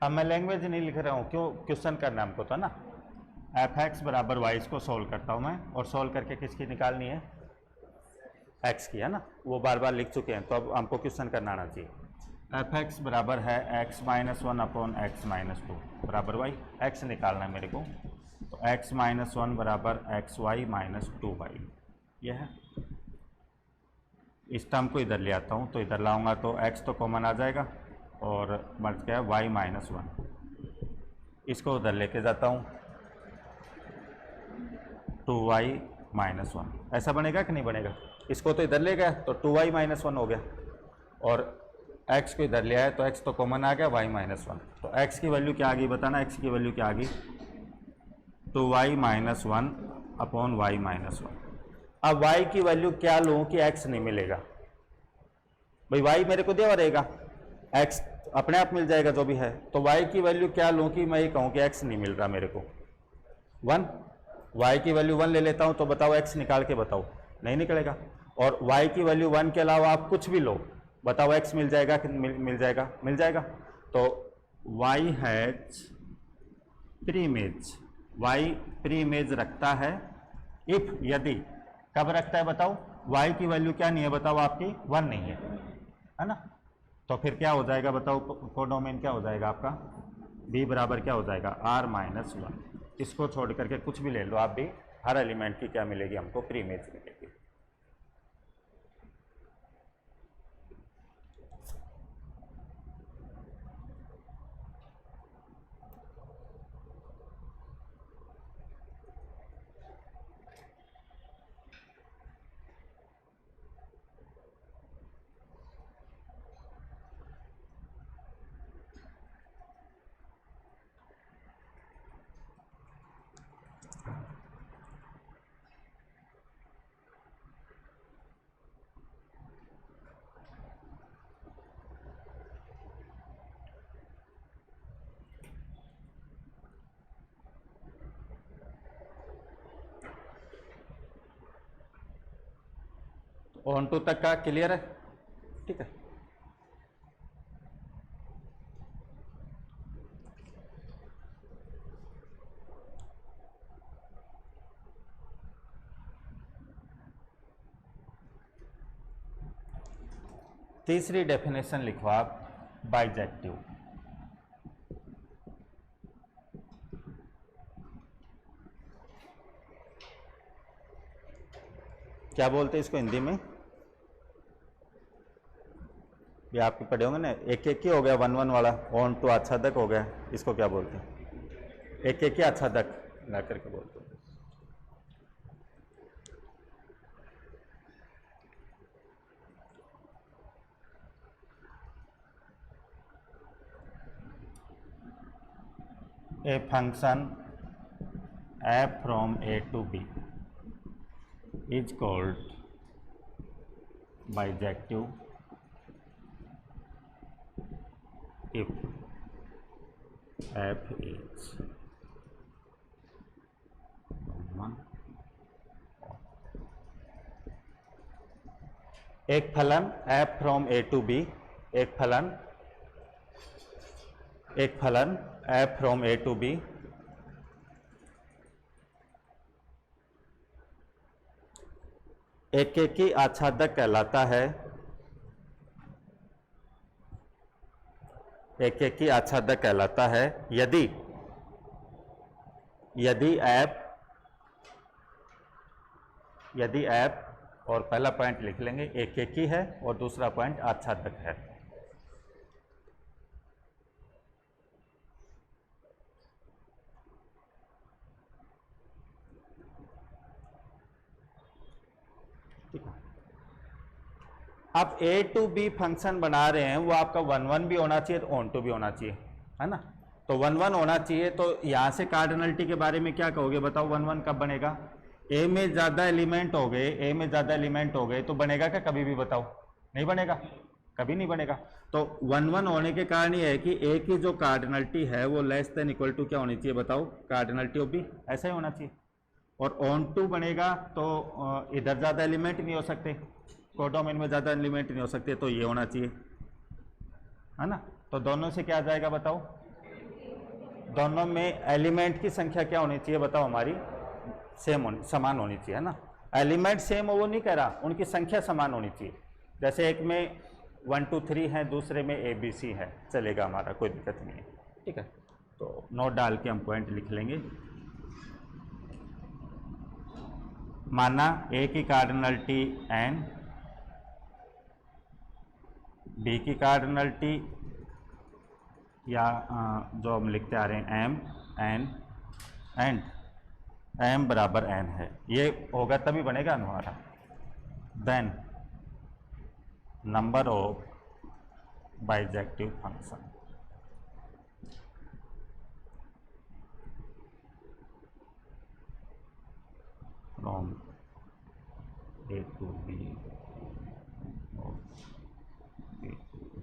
अब मैं लैंग्वेज नहीं लिख रहा हूँ, क्यों? क्वेश्चन करना हमको था ना। f(x) बराबर y, इसको सॉल्व करता हूँ मैं, और सॉल्व करके किसकी निकालनी है? x की, है ना। वो बार बार लिख चुके हैं, तो अब हमको क्वेश्चन करना आना चाहिए। f(x) बराबर है x minus 1 upon x minus 2 बराबर y, x निकालना है मेरे को। तो x माइनस 1 बराबर xy माइनस 2y, यह है। इस टर्म को इधर ले आता हूँ, तो इधर लाऊंगा तो x तो कॉमन आ जाएगा, और बच गया y माइनस 1। इसको उधर लेके जाता हूँ, 2y माइनस 1 ऐसा बनेगा कि नहीं बनेगा। इसको तो इधर ले गया तो 2y माइनस 1 हो गया, और x को इधर ले आया तो x तो कॉमन आ गया, y माइनस 1। तो x की वैल्यू क्या आ गई बताना, x की वैल्यू क्या आ गई, 2y minus 1 upon y minus 1। अब y की वैल्यू क्या लूँ कि x नहीं मिलेगा, भाई y मेरे को दिया रहेगा, x अपने आप मिल जाएगा जो भी है, तो y की वैल्यू क्या लूँ कि मैं ये कहूँ कि x नहीं मिल रहा मेरे को, 1, y की वैल्यू 1 ले लेता हूँ, तो बताओ x निकाल के बताओ, नहीं निकलेगा। और y की वैल्यू 1 के अलावा आप कुछ भी लो, बताओ x मिल जाएगा कि मिल जाएगा, मिल जाएगा। तो y has pre image, y pre image रखता है इफ, यदि, कब रखता है बताओ, y की वैल्यू क्या नहीं है बताओ आपकी, 1 नहीं है ना। तो फिर क्या हो जाएगा बताओ, कोडोमेन क्या हो जाएगा आपका, b बराबर क्या हो जाएगा, r माइनस 1। इसको छोड़ करके कुछ भी ले लो आप भी, हर एलिमेंट की क्या मिलेगी हमको, प्री इमेज मिलेगी। ऑन टू तक का क्लियर है, ठीक है। तीसरी डेफिनेशन लिखो आप, बाइजेक्टिव। क्या बोलते हैं इसको हिंदी में, ये आपके पढ़े होंगे ना, एक एक ही हो गया, 1 1 वाला, ऑन टू आच्छादक हो गया, इसको क्या बोलते हैं, एक एक ही आच्छादक ला करके बोलते हैं। A function f from a to b is called bijective if f is 1। एक फलन f from a to b, एक फलन f from a to b एक एक ही आच्छादक कहलाता है, एक एक ही आच्छादक कहलाता है यदि f और पहला पॉइंट लिख लेंगे एक एक ही है और दूसरा पॉइंट आच्छादक है। आप ए टू बी फंक्शन बना रहे हैं, वो आपका 1 1 भी होना चाहिए, तो ऑन टू भी होना चाहिए, है ना। तो 1 1 होना चाहिए, तो यहाँ से कार्डिनलिटी के बारे में क्या कहोगे बताओ, 1 1 कब बनेगा, ए में ज़्यादा एलिमेंट हो गए, ए में ज़्यादा एलिमेंट हो गए तो बनेगा क्या कभी भी बताओ, नहीं बनेगा, कभी नहीं बनेगा। तो 1 1 होने के कारण ये है कि ए की जो कार्डिनलिटी है वो लेस देन इक्वल टू क्या होनी चाहिए बताओ, कार्डिनलिटी ऑफ बी, ऐसा ही होना चाहिए। और ऑन टू बनेगा तो इधर ज़्यादा एलिमेंट नहीं हो सकते, कोडोमेन में ज़्यादा एलिमेंट नहीं हो सकते, तो ये होना चाहिए, है ना। तो दोनों से क्या आ जाएगा बताओ, दोनों में एलिमेंट की संख्या क्या होनी चाहिए बताओ, हमारी समान होनी चाहिए, है ना। एलिमेंट सेम हो वो नहीं कह रहा, उनकी संख्या समान होनी चाहिए। जैसे एक में 1 2 3 है, दूसरे में ABC है, चलेगा हमारा, कोई दिक्कत नहीं है, ठीक है। तो नोट डाल के हम पॉइंट लिख लेंगे। माना ए की कार्डिनलिटी n, बी की कार्डिनलिटी या जो हम लिखते आ रहे हैं m n, एंड m बराबर n है, ये होगा तभी बनेगा हमारा। Then number of bijective function from A to B और बी टू बी।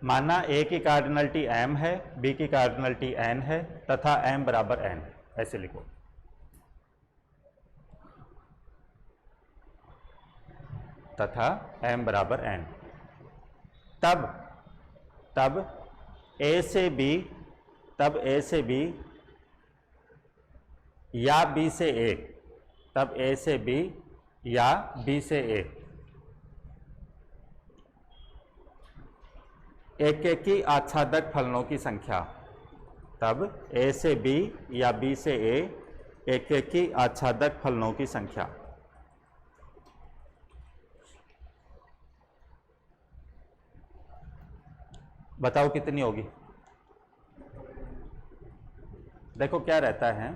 माना a की कार्डिनलिटी m है, b की कार्डिनलिटी n है तथा m बराबर n, ऐसे लिखो। तथा m बराबर n, तब a से b या b से a, तब a से b या b से a एक एक की आच्छादक फलनों की संख्या, तब a से b या b से a एक एक की आच्छादक फलनों की संख्या। बताओ कितनी होगी। देखो क्या रहता है,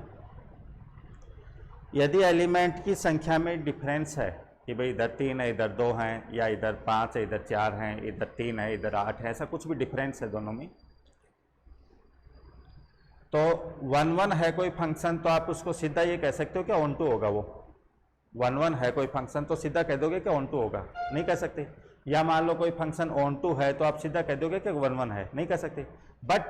यदि एलिमेंट की संख्या में डिफरेंस है कि भाई इधर 3 है इधर 2 हैं, या इधर 5 है इधर 4 हैं, इधर 3 है इधर 8 है, ऐसा कुछ भी डिफरेंस है दोनों में, तो 1 1 है कोई फंक्शन तो आप उसको सीधा ये कह सकते हो कि ऑन टू होगा। वो 1 1 है कोई फंक्शन तो सीधा कह दोगे कि ऑन टू होगा, नहीं कह सकते। या मान लो कोई फंक्शन ऑन टू है तो आप सीधा कह दोगे कि 1 1 है, नहीं कह सकते। बट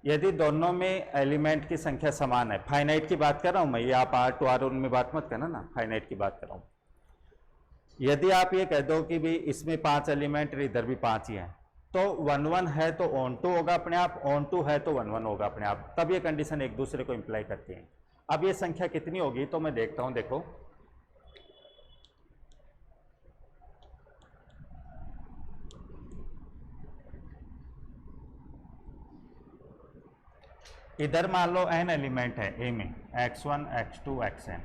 यदि दोनों में एलिमेंट की संख्या समान है, फाइनाइट की बात कर रहा हूं मैं, ये आप R2 R1 में बात मत करना ना, फाइनाइट की बात कर रहा हूं। यदि आप ये कह दो कि भाई इसमें 5 एलिमेंट इधर भी 5 ही हैं, तो 1 1 है तो ऑन टू होगा अपने आप, ऑन टू है तो 1 1 होगा अपने आप, तब ये कंडीशन एक दूसरे को इंप्लाई करती है। अब ये संख्या कितनी होगी तो मैं देखता हूं, देखो इधर मान लो n एलिमेंट है a में, x1 x2 xn,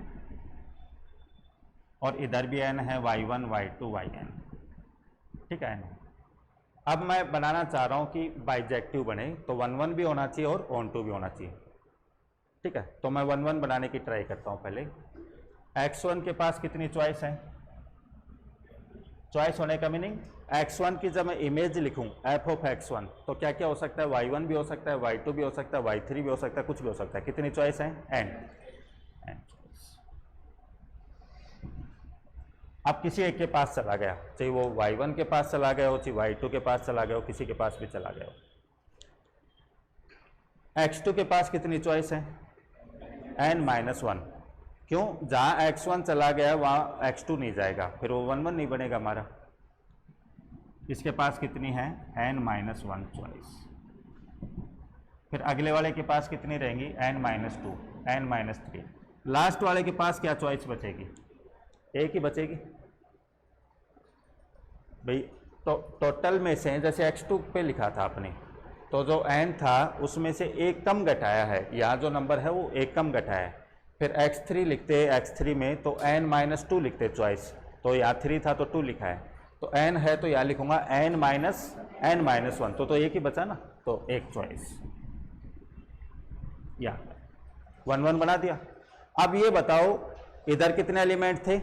और इधर भी n है y1 y2 yn, ठीक है ना। अब मैं बनाना चाह रहा हूं कि बाइजेक्टिव बने, तो 1 1 भी होना चाहिए और ऑन टू भी होना चाहिए, ठीक है। तो मैं 1 1 बनाने की ट्राई करता हूं। पहले x1 के पास कितनी चॉइस है, चॉइस होने का मीनिंग x1 की जब मैं इमेज लिखूं f ऑफ x1 तो क्या क्या हो सकता है, y1 भी हो सकता है, y2 भी हो सकता है, y3 भी हो सकता है, कुछ भी हो सकता है। कितनी चॉइस है, n। अब किसी एक के पास चला गया, चाहे वो y1 के पास चला गया हो, चाहे y2 के पास चला गया हो, किसी के पास भी चला गया हो। x2 के पास कितनी चॉइस है, n-1। क्यों, जहां x1 चला गया वहां x2 नहीं जाएगा, फिर वो 1 1 नहीं बनेगा हमारा। इसके पास कितनी है, n-1 चॉइस। फिर अगले वाले के पास कितनी रहेंगी, n-2 n-3। लास्ट वाले के पास क्या चॉइस बचेगी, एक ही बचेगी भाई। तो टोटल में से जैसे x2 पे लिखा था आपने, तो जो n था उसमें से एक कम घटाया है, यहाँ जो नंबर है वो एक कम घटाया है। फिर x3 लिखते, x3 में तो n-2 लिखते चॉइस, तो यहाँ 3 था तो 2 लिखा है, तो n है तो यहाँ लिखूंगा n-1, तो एक ही बचा ना, तो एक चॉइस, या 1 1 बना दिया। अब ये बताओ इधर कितने एलिमेंट थे,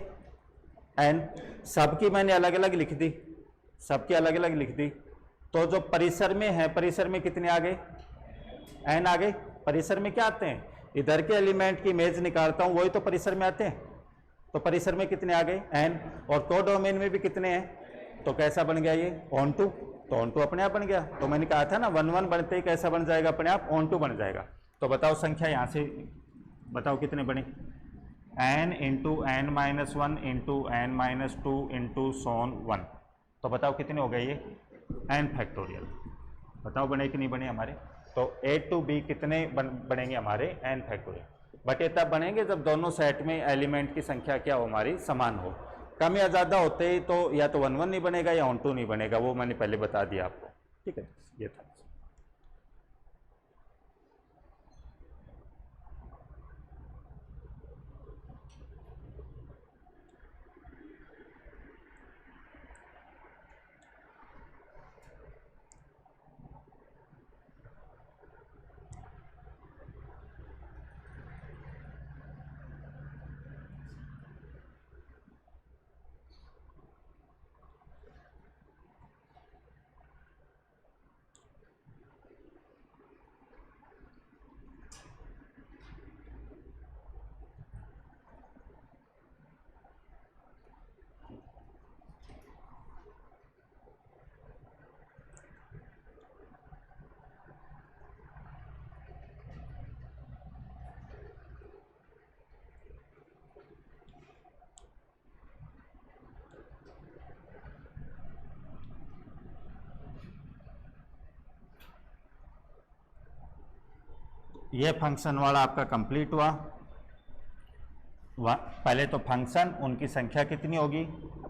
n, सबकी मैंने अलग अलग लिख दी, सबकी अलग अलग लिख दी। तो जो परिसर में है, परिसर में कितने आ गए, n आ गए। परिसर में क्या आते हैं, इधर के एलिमेंट की इमेज निकालता हूं वही तो परिसर में आते हैं, तो परिसर में कितने आ गए, n। और को डोमेन में भी कितने हैं, तो कैसा बन गया ये, ऑन टू, तो ऑन टू अपने आप बन गया। तो मैंने कहा था ना 1 1 बनते ही कैसा बन जाएगा, अपने आप ऑन टू बन जाएगा। तो बताओ संख्या यहां से बताओ कितने बने, n into n-1 into n-2 into so on 1, तो बताओ कितने हो गए ये, n फैक्टोरियल। बताओ बने कि नहीं बने हमारे। तो a टू b कितने बनेंगे हमारे, n फैक्टोरियल। बट ये तब बनेंगे जब दोनों सेट में एलिमेंट की संख्या क्या हो, हमारी समान हो। कम या ज़्यादा होते ही तो या तो 1 1 नहीं बनेगा या ऑन टू नहीं बनेगा, वो मैंने पहले बता दिया आपको, ठीक है। ये था। ये फंक्शन वाला आपका कंप्लीट हुआ। पहले तो फंक्शन, उनकी संख्या कितनी होगी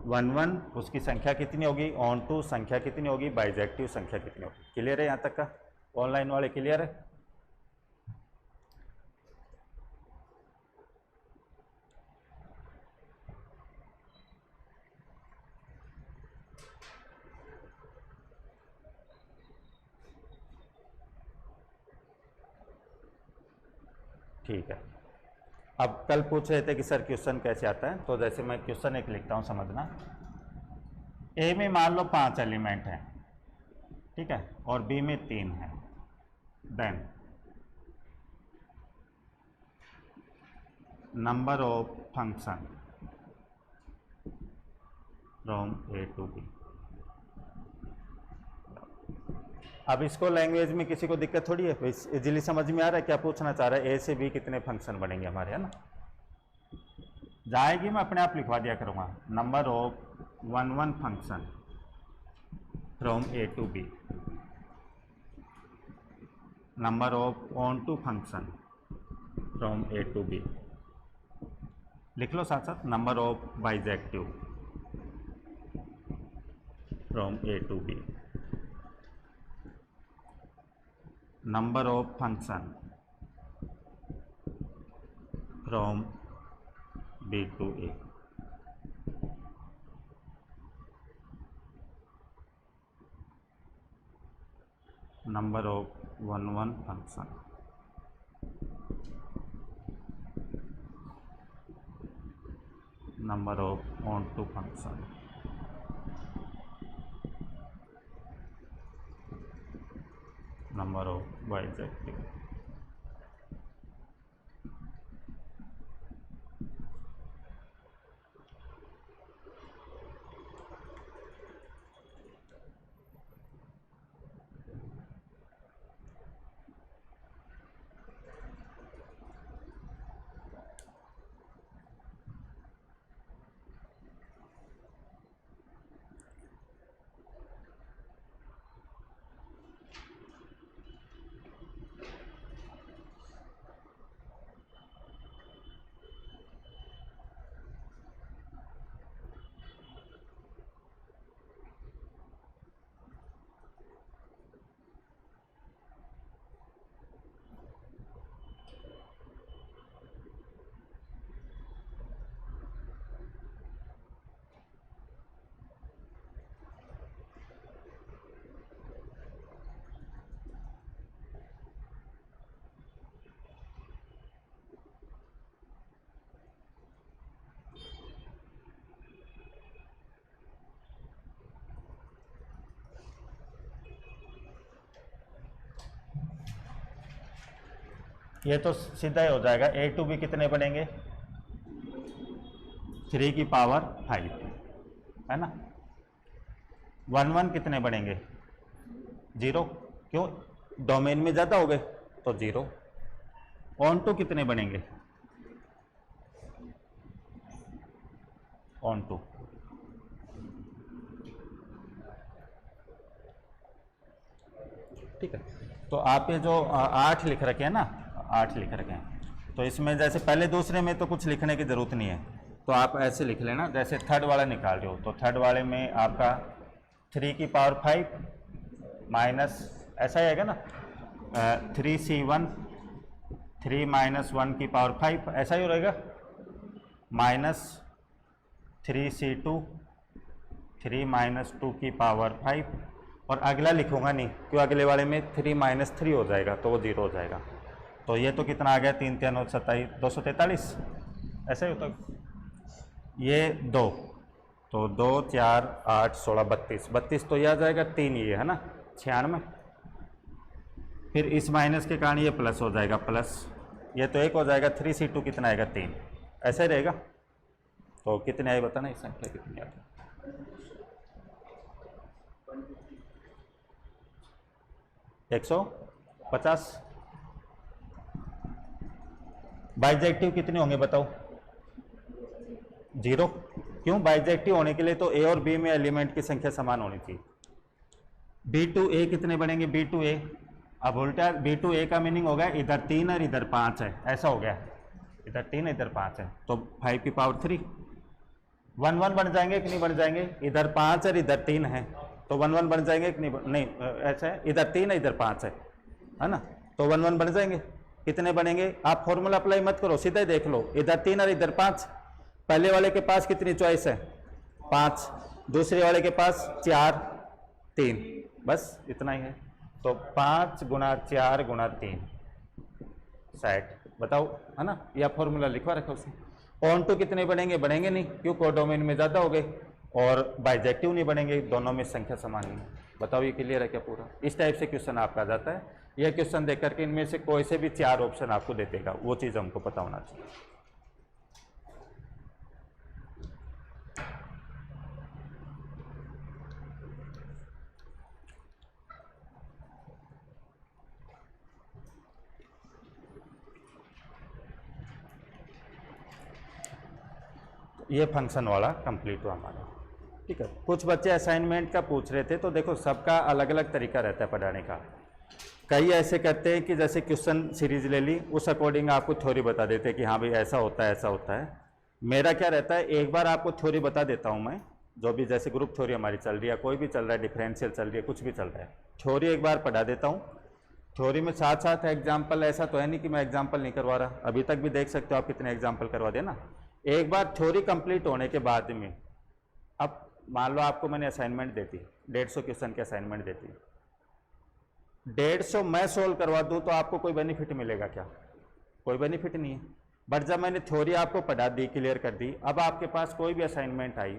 1 1, उसकी संख्या कितनी होगी ऑन टू, संख्या कितनी होगी बाइजेक्टिव, संख्या कितनी होगी। क्लियर है यहाँ तक का? ऑनलाइन वाले क्लियर है? ठीक है। अब कल पूछ रहे थे कि सर क्वेश्चन कैसे आता है, तो जैसे मैं क्वेश्चन एक लिखता हूँ, समझना। ए में मान लो 5 एलिमेंट हैं, ठीक है, और बी में 3 है। Then number of function from A to B. अब इसको लैंग्वेज में किसी को दिक्कत थोड़ी है, इजीली समझ में आ रहा है क्या पूछना चाह रहा है? ए से बी कितने फंक्शन बनेंगे हमारे, है ना? जाएगी, मैं अपने आप लिखवा दिया करूँगा। Number of 1 1 function from A to B, number of onto function from A to B. लिख लो साथ साथ, number of bijective from A to B, number of function from B to A। number of 1 1 function, number of on to function, number of bijective. ये तो सीधा ही हो जाएगा। ए to B कितने बनेंगे 3 की पावर 5, है ना। 1 1 कितने बनेंगे 0, क्यों डोमेन में ज़्यादा हो गए तो 0। ऑन टू कितने बनेंगे ऑन टू, ठीक है। तो आप ये जो 8 लिख रखे हैं ना, 8 लिख रखे हैं, तो इसमें जैसे पहले दूसरे में तो कुछ लिखने की ज़रूरत नहीं है, तो आप ऐसे लिख लेना। जैसे थर्ड वाला निकाल रहे हो तो थर्ड वाले में आपका 3 की पावर 5 माइनस ऐसा ही आएगा ना, 3C1 3 माइनस 1 की पावर 5 ऐसा ही रहेगा, माइनस 3C2 3 माइनस 2 की पावर 5, और अगला लिखूंगा नहीं क्यों, अगले वाले में 3 माइनस 3 हो जाएगा तो वो 0 हो जाएगा। तो ये तो कितना आ गया 3 3 और 27 243, ऐसा ही होता है। ये 2 तो 2 4 8 16 32 32 तो ये आ जाएगा 3, ये है ना 96। फिर इस माइनस के कारण ये प्लस हो जाएगा, प्लस ये तो 1 हो जाएगा, 3C2 कितना आएगा 3, ऐसा ही रहेगा। तो कितने आए बताना, इस संख्या कितनी आती है 150। बाइजेक्टिव कितने होंगे बताओ 0, क्यों बाइजेक्टिव होने के लिए तो ए और बी में एलिमेंट की संख्या समान होनी चाहिए। बी टू ए कितने बनेंगे, बी टू ए अब उल्टा B2A का मीनिंग हो गया इधर 3 और इधर 5 है, ऐसा हो गया, इधर 3 इधर 5 है, तो 5 की पावर 3 1 1 बन जाएंगे कि नहीं बन जाएंगे, इधर 5 और इधर 3 है तो 1 1 बन जाएंगे कि नहीं ऐसा है, इधर 3 है इधर 5 है ना, तो 1 1 बन जाएंगे। कितने बनेंगे, आप फॉर्मूला अप्लाई मत करो, सीधे देख लो, इधर 3 और इधर 5, पहले वाले के पास कितनी चॉइस है 5, दूसरे वाले के पास 4 3, बस इतना ही है, तो 5 गुणा 4 गुणा 3 60, बताओ है ना, या फॉर्मूला लिखवा रखा उसने। ऑन टू कितने बढ़ेंगे, बढ़ेंगे नहीं, क्यों कोडोमेन में ज़्यादा हो गए, और बाइजेक्टिव नहीं बढ़ेंगे, दोनों में संख्या समान नहीं है। बताओ ये क्लियर है क्या पूरा। इस टाइप से क्वेश्चन आपका आ जाता है, यह क्वेश्चन देख करके इनमें से कोई से भी 4 ऑप्शन आपको दे देगा, वो चीज़ हमको पता होना चाहिए। ये फंक्शन वाला कंप्लीट हुआ हमारा, ठीक है। कुछ बच्चे असाइनमेंट का पूछ रहे थे, तो देखो सबका अलग अलग तरीका रहता है पढ़ाने का। कई ऐसे करते हैं कि जैसे क्वेश्चन सीरीज ले ली, उस अकॉर्डिंग आपको थ्योरी बता देते हैं कि हाँ भाई ऐसा होता है ऐसा होता है। मेरा क्या रहता है, एक बार आपको थ्योरी बता देता हूँ मैं, जो भी जैसे ग्रुप थ्योरी हमारी चल रही है, कोई भी चल रहा है, डिफरेंशियल चल रही है, कुछ भी चल रहा है, थ्योरी एक बार पढ़ा देता हूँ। थ्योरी में साथ साथ एग्जाम्पल, ऐसा तो है नहीं कि मैं एग्जाम्पल नहीं करवा रहा, अभी तक भी देख सकते हो आप कितने एग्जाम्पल करवा देना। एक बार थ्योरी कंप्लीट होने के बाद में, अब मान लो आपको मैंने असाइनमेंट देती, 150 क्वेश्चन की असाइनमेंट देती, 150 मैं सोल्व करवा दूं तो आपको कोई बेनिफिट मिलेगा क्या, कोई बेनिफिट नहीं है। बट जब मैंने थ्योरी आपको पढ़ा दी, क्लियर कर दी, अब आपके पास कोई भी असाइनमेंट आई,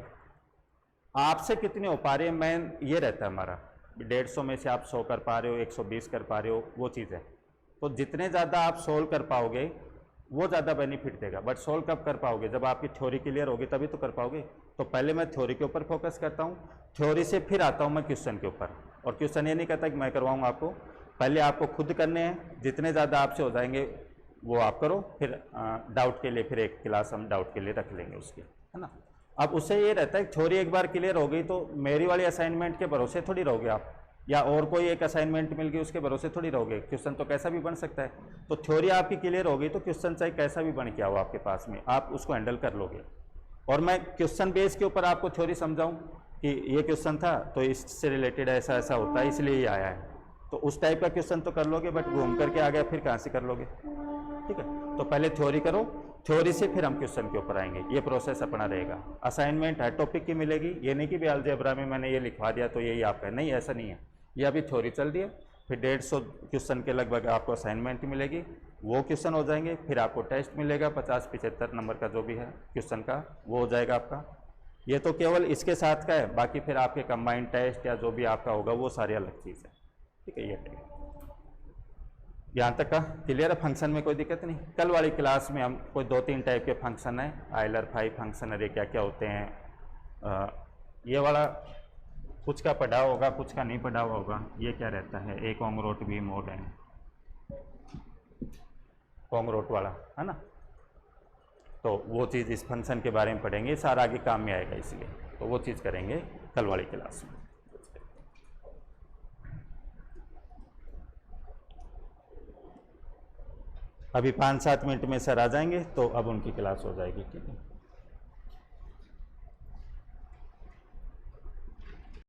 आपसे कितनी हो पा रही है, मैं ये रहता है हमारा, 150 में से आप 100 कर पा रहे हो, 120 कर पा रहे हो, वो चीज़ है। तो जितने ज़्यादा आप सोल्व कर पाओगे वो ज़्यादा बेनिफिट देगा। बट सोल्व कब कर पाओगे, जब आपकी थ्योरी क्लियर होगी तभी तो कर पाओगे। तो पहले मैं थ्योरी के ऊपर फोकस करता हूँ, थ्योरी से फिर आता हूँ मैं क्वेश्चन के ऊपर। और क्वेश्चन ये नहीं कहता कि मैं करवाऊँगा आपको, पहले आपको खुद करने हैं, जितने ज़्यादा आपसे हो जाएंगे वो आप करो, फिर डाउट के लिए फिर एक क्लास हम डाउट के लिए रख लेंगे उसकी, है ना। अब उससे ये रहता है कि थ्योरी एक बार क्लियर हो गई तो मेरी वाली असाइनमेंट के भरोसे थोड़ी रहोगे आप, या और कोई एक असाइनमेंट मिल गई उसके भरोसे थोड़ी रहोगे, क्वेश्चन तो कैसा भी बन सकता है। तो थ्योरी आपकी क्लियर हो गई तो क्वेश्चन चाहे कैसा भी बन के आओ आपके पास में, आप उसको हैंडल कर लोगे। और मैं क्वेश्चन बेस के ऊपर आपको थ्योरी समझाऊं कि ये क्वेश्चन था तो इससे रिलेटेड ऐसा ऐसा होता है इसलिए ये आया है, तो उस टाइप का क्वेश्चन तो कर लोगे, बट घूम करके आ गया फिर कहाँ से कर लोगे, ठीक है। तो पहले थ्योरी करो, थ्योरी से फिर हम क्वेश्चन के ऊपर आएंगे, ये प्रोसेस अपना रहेगा। असाइनमेंट हर टॉपिक की मिलेगी, ये नहीं कि भी अलजेब्रा में मैंने ये लिखवा दिया तो यही आपका, नहीं ऐसा नहीं है। ये अभी थ्योरी चल रही है, फिर 150 क्वेश्चन के लगभग आपको असाइनमेंट मिलेगी, वो क्वेश्चन हो जाएंगे, फिर आपको टेस्ट मिलेगा 50-75 नंबर का जो भी है क्वेश्चन का, वो हो जाएगा आपका। ये तो केवल इसके साथ का है, बाकी फिर आपके कंबाइंड टेस्ट या जो भी आपका होगा वो सारी अलग चीज़ है, ठीक है। ये यहाँ तक का क्लियर है, फंक्शन में कोई दिक्कत नहीं। कल वाली क्लास में हम कोई 2-3 टाइप के फंक्शन है, आयलर 5 फंक्शन, अरे क्या क्या होते हैं, ये वाला कुछ का पढ़ा होगा कुछ का नहीं पढ़ा होगा। ये क्या रहता है, ए कॉन्ग्रोट बी मोड है, कॉन्ग्रोट वाला है ना, तो वो चीज़ इस फंक्शन के बारे में पढ़ेंगे, सारा आगे काम में आएगा, इसलिए तो वो चीज़ करेंगे कल वाली क्लास में। अभी 5-7 मिनट में सर आ जाएंगे तो अब उनकी क्लास हो जाएगी, ठीक है।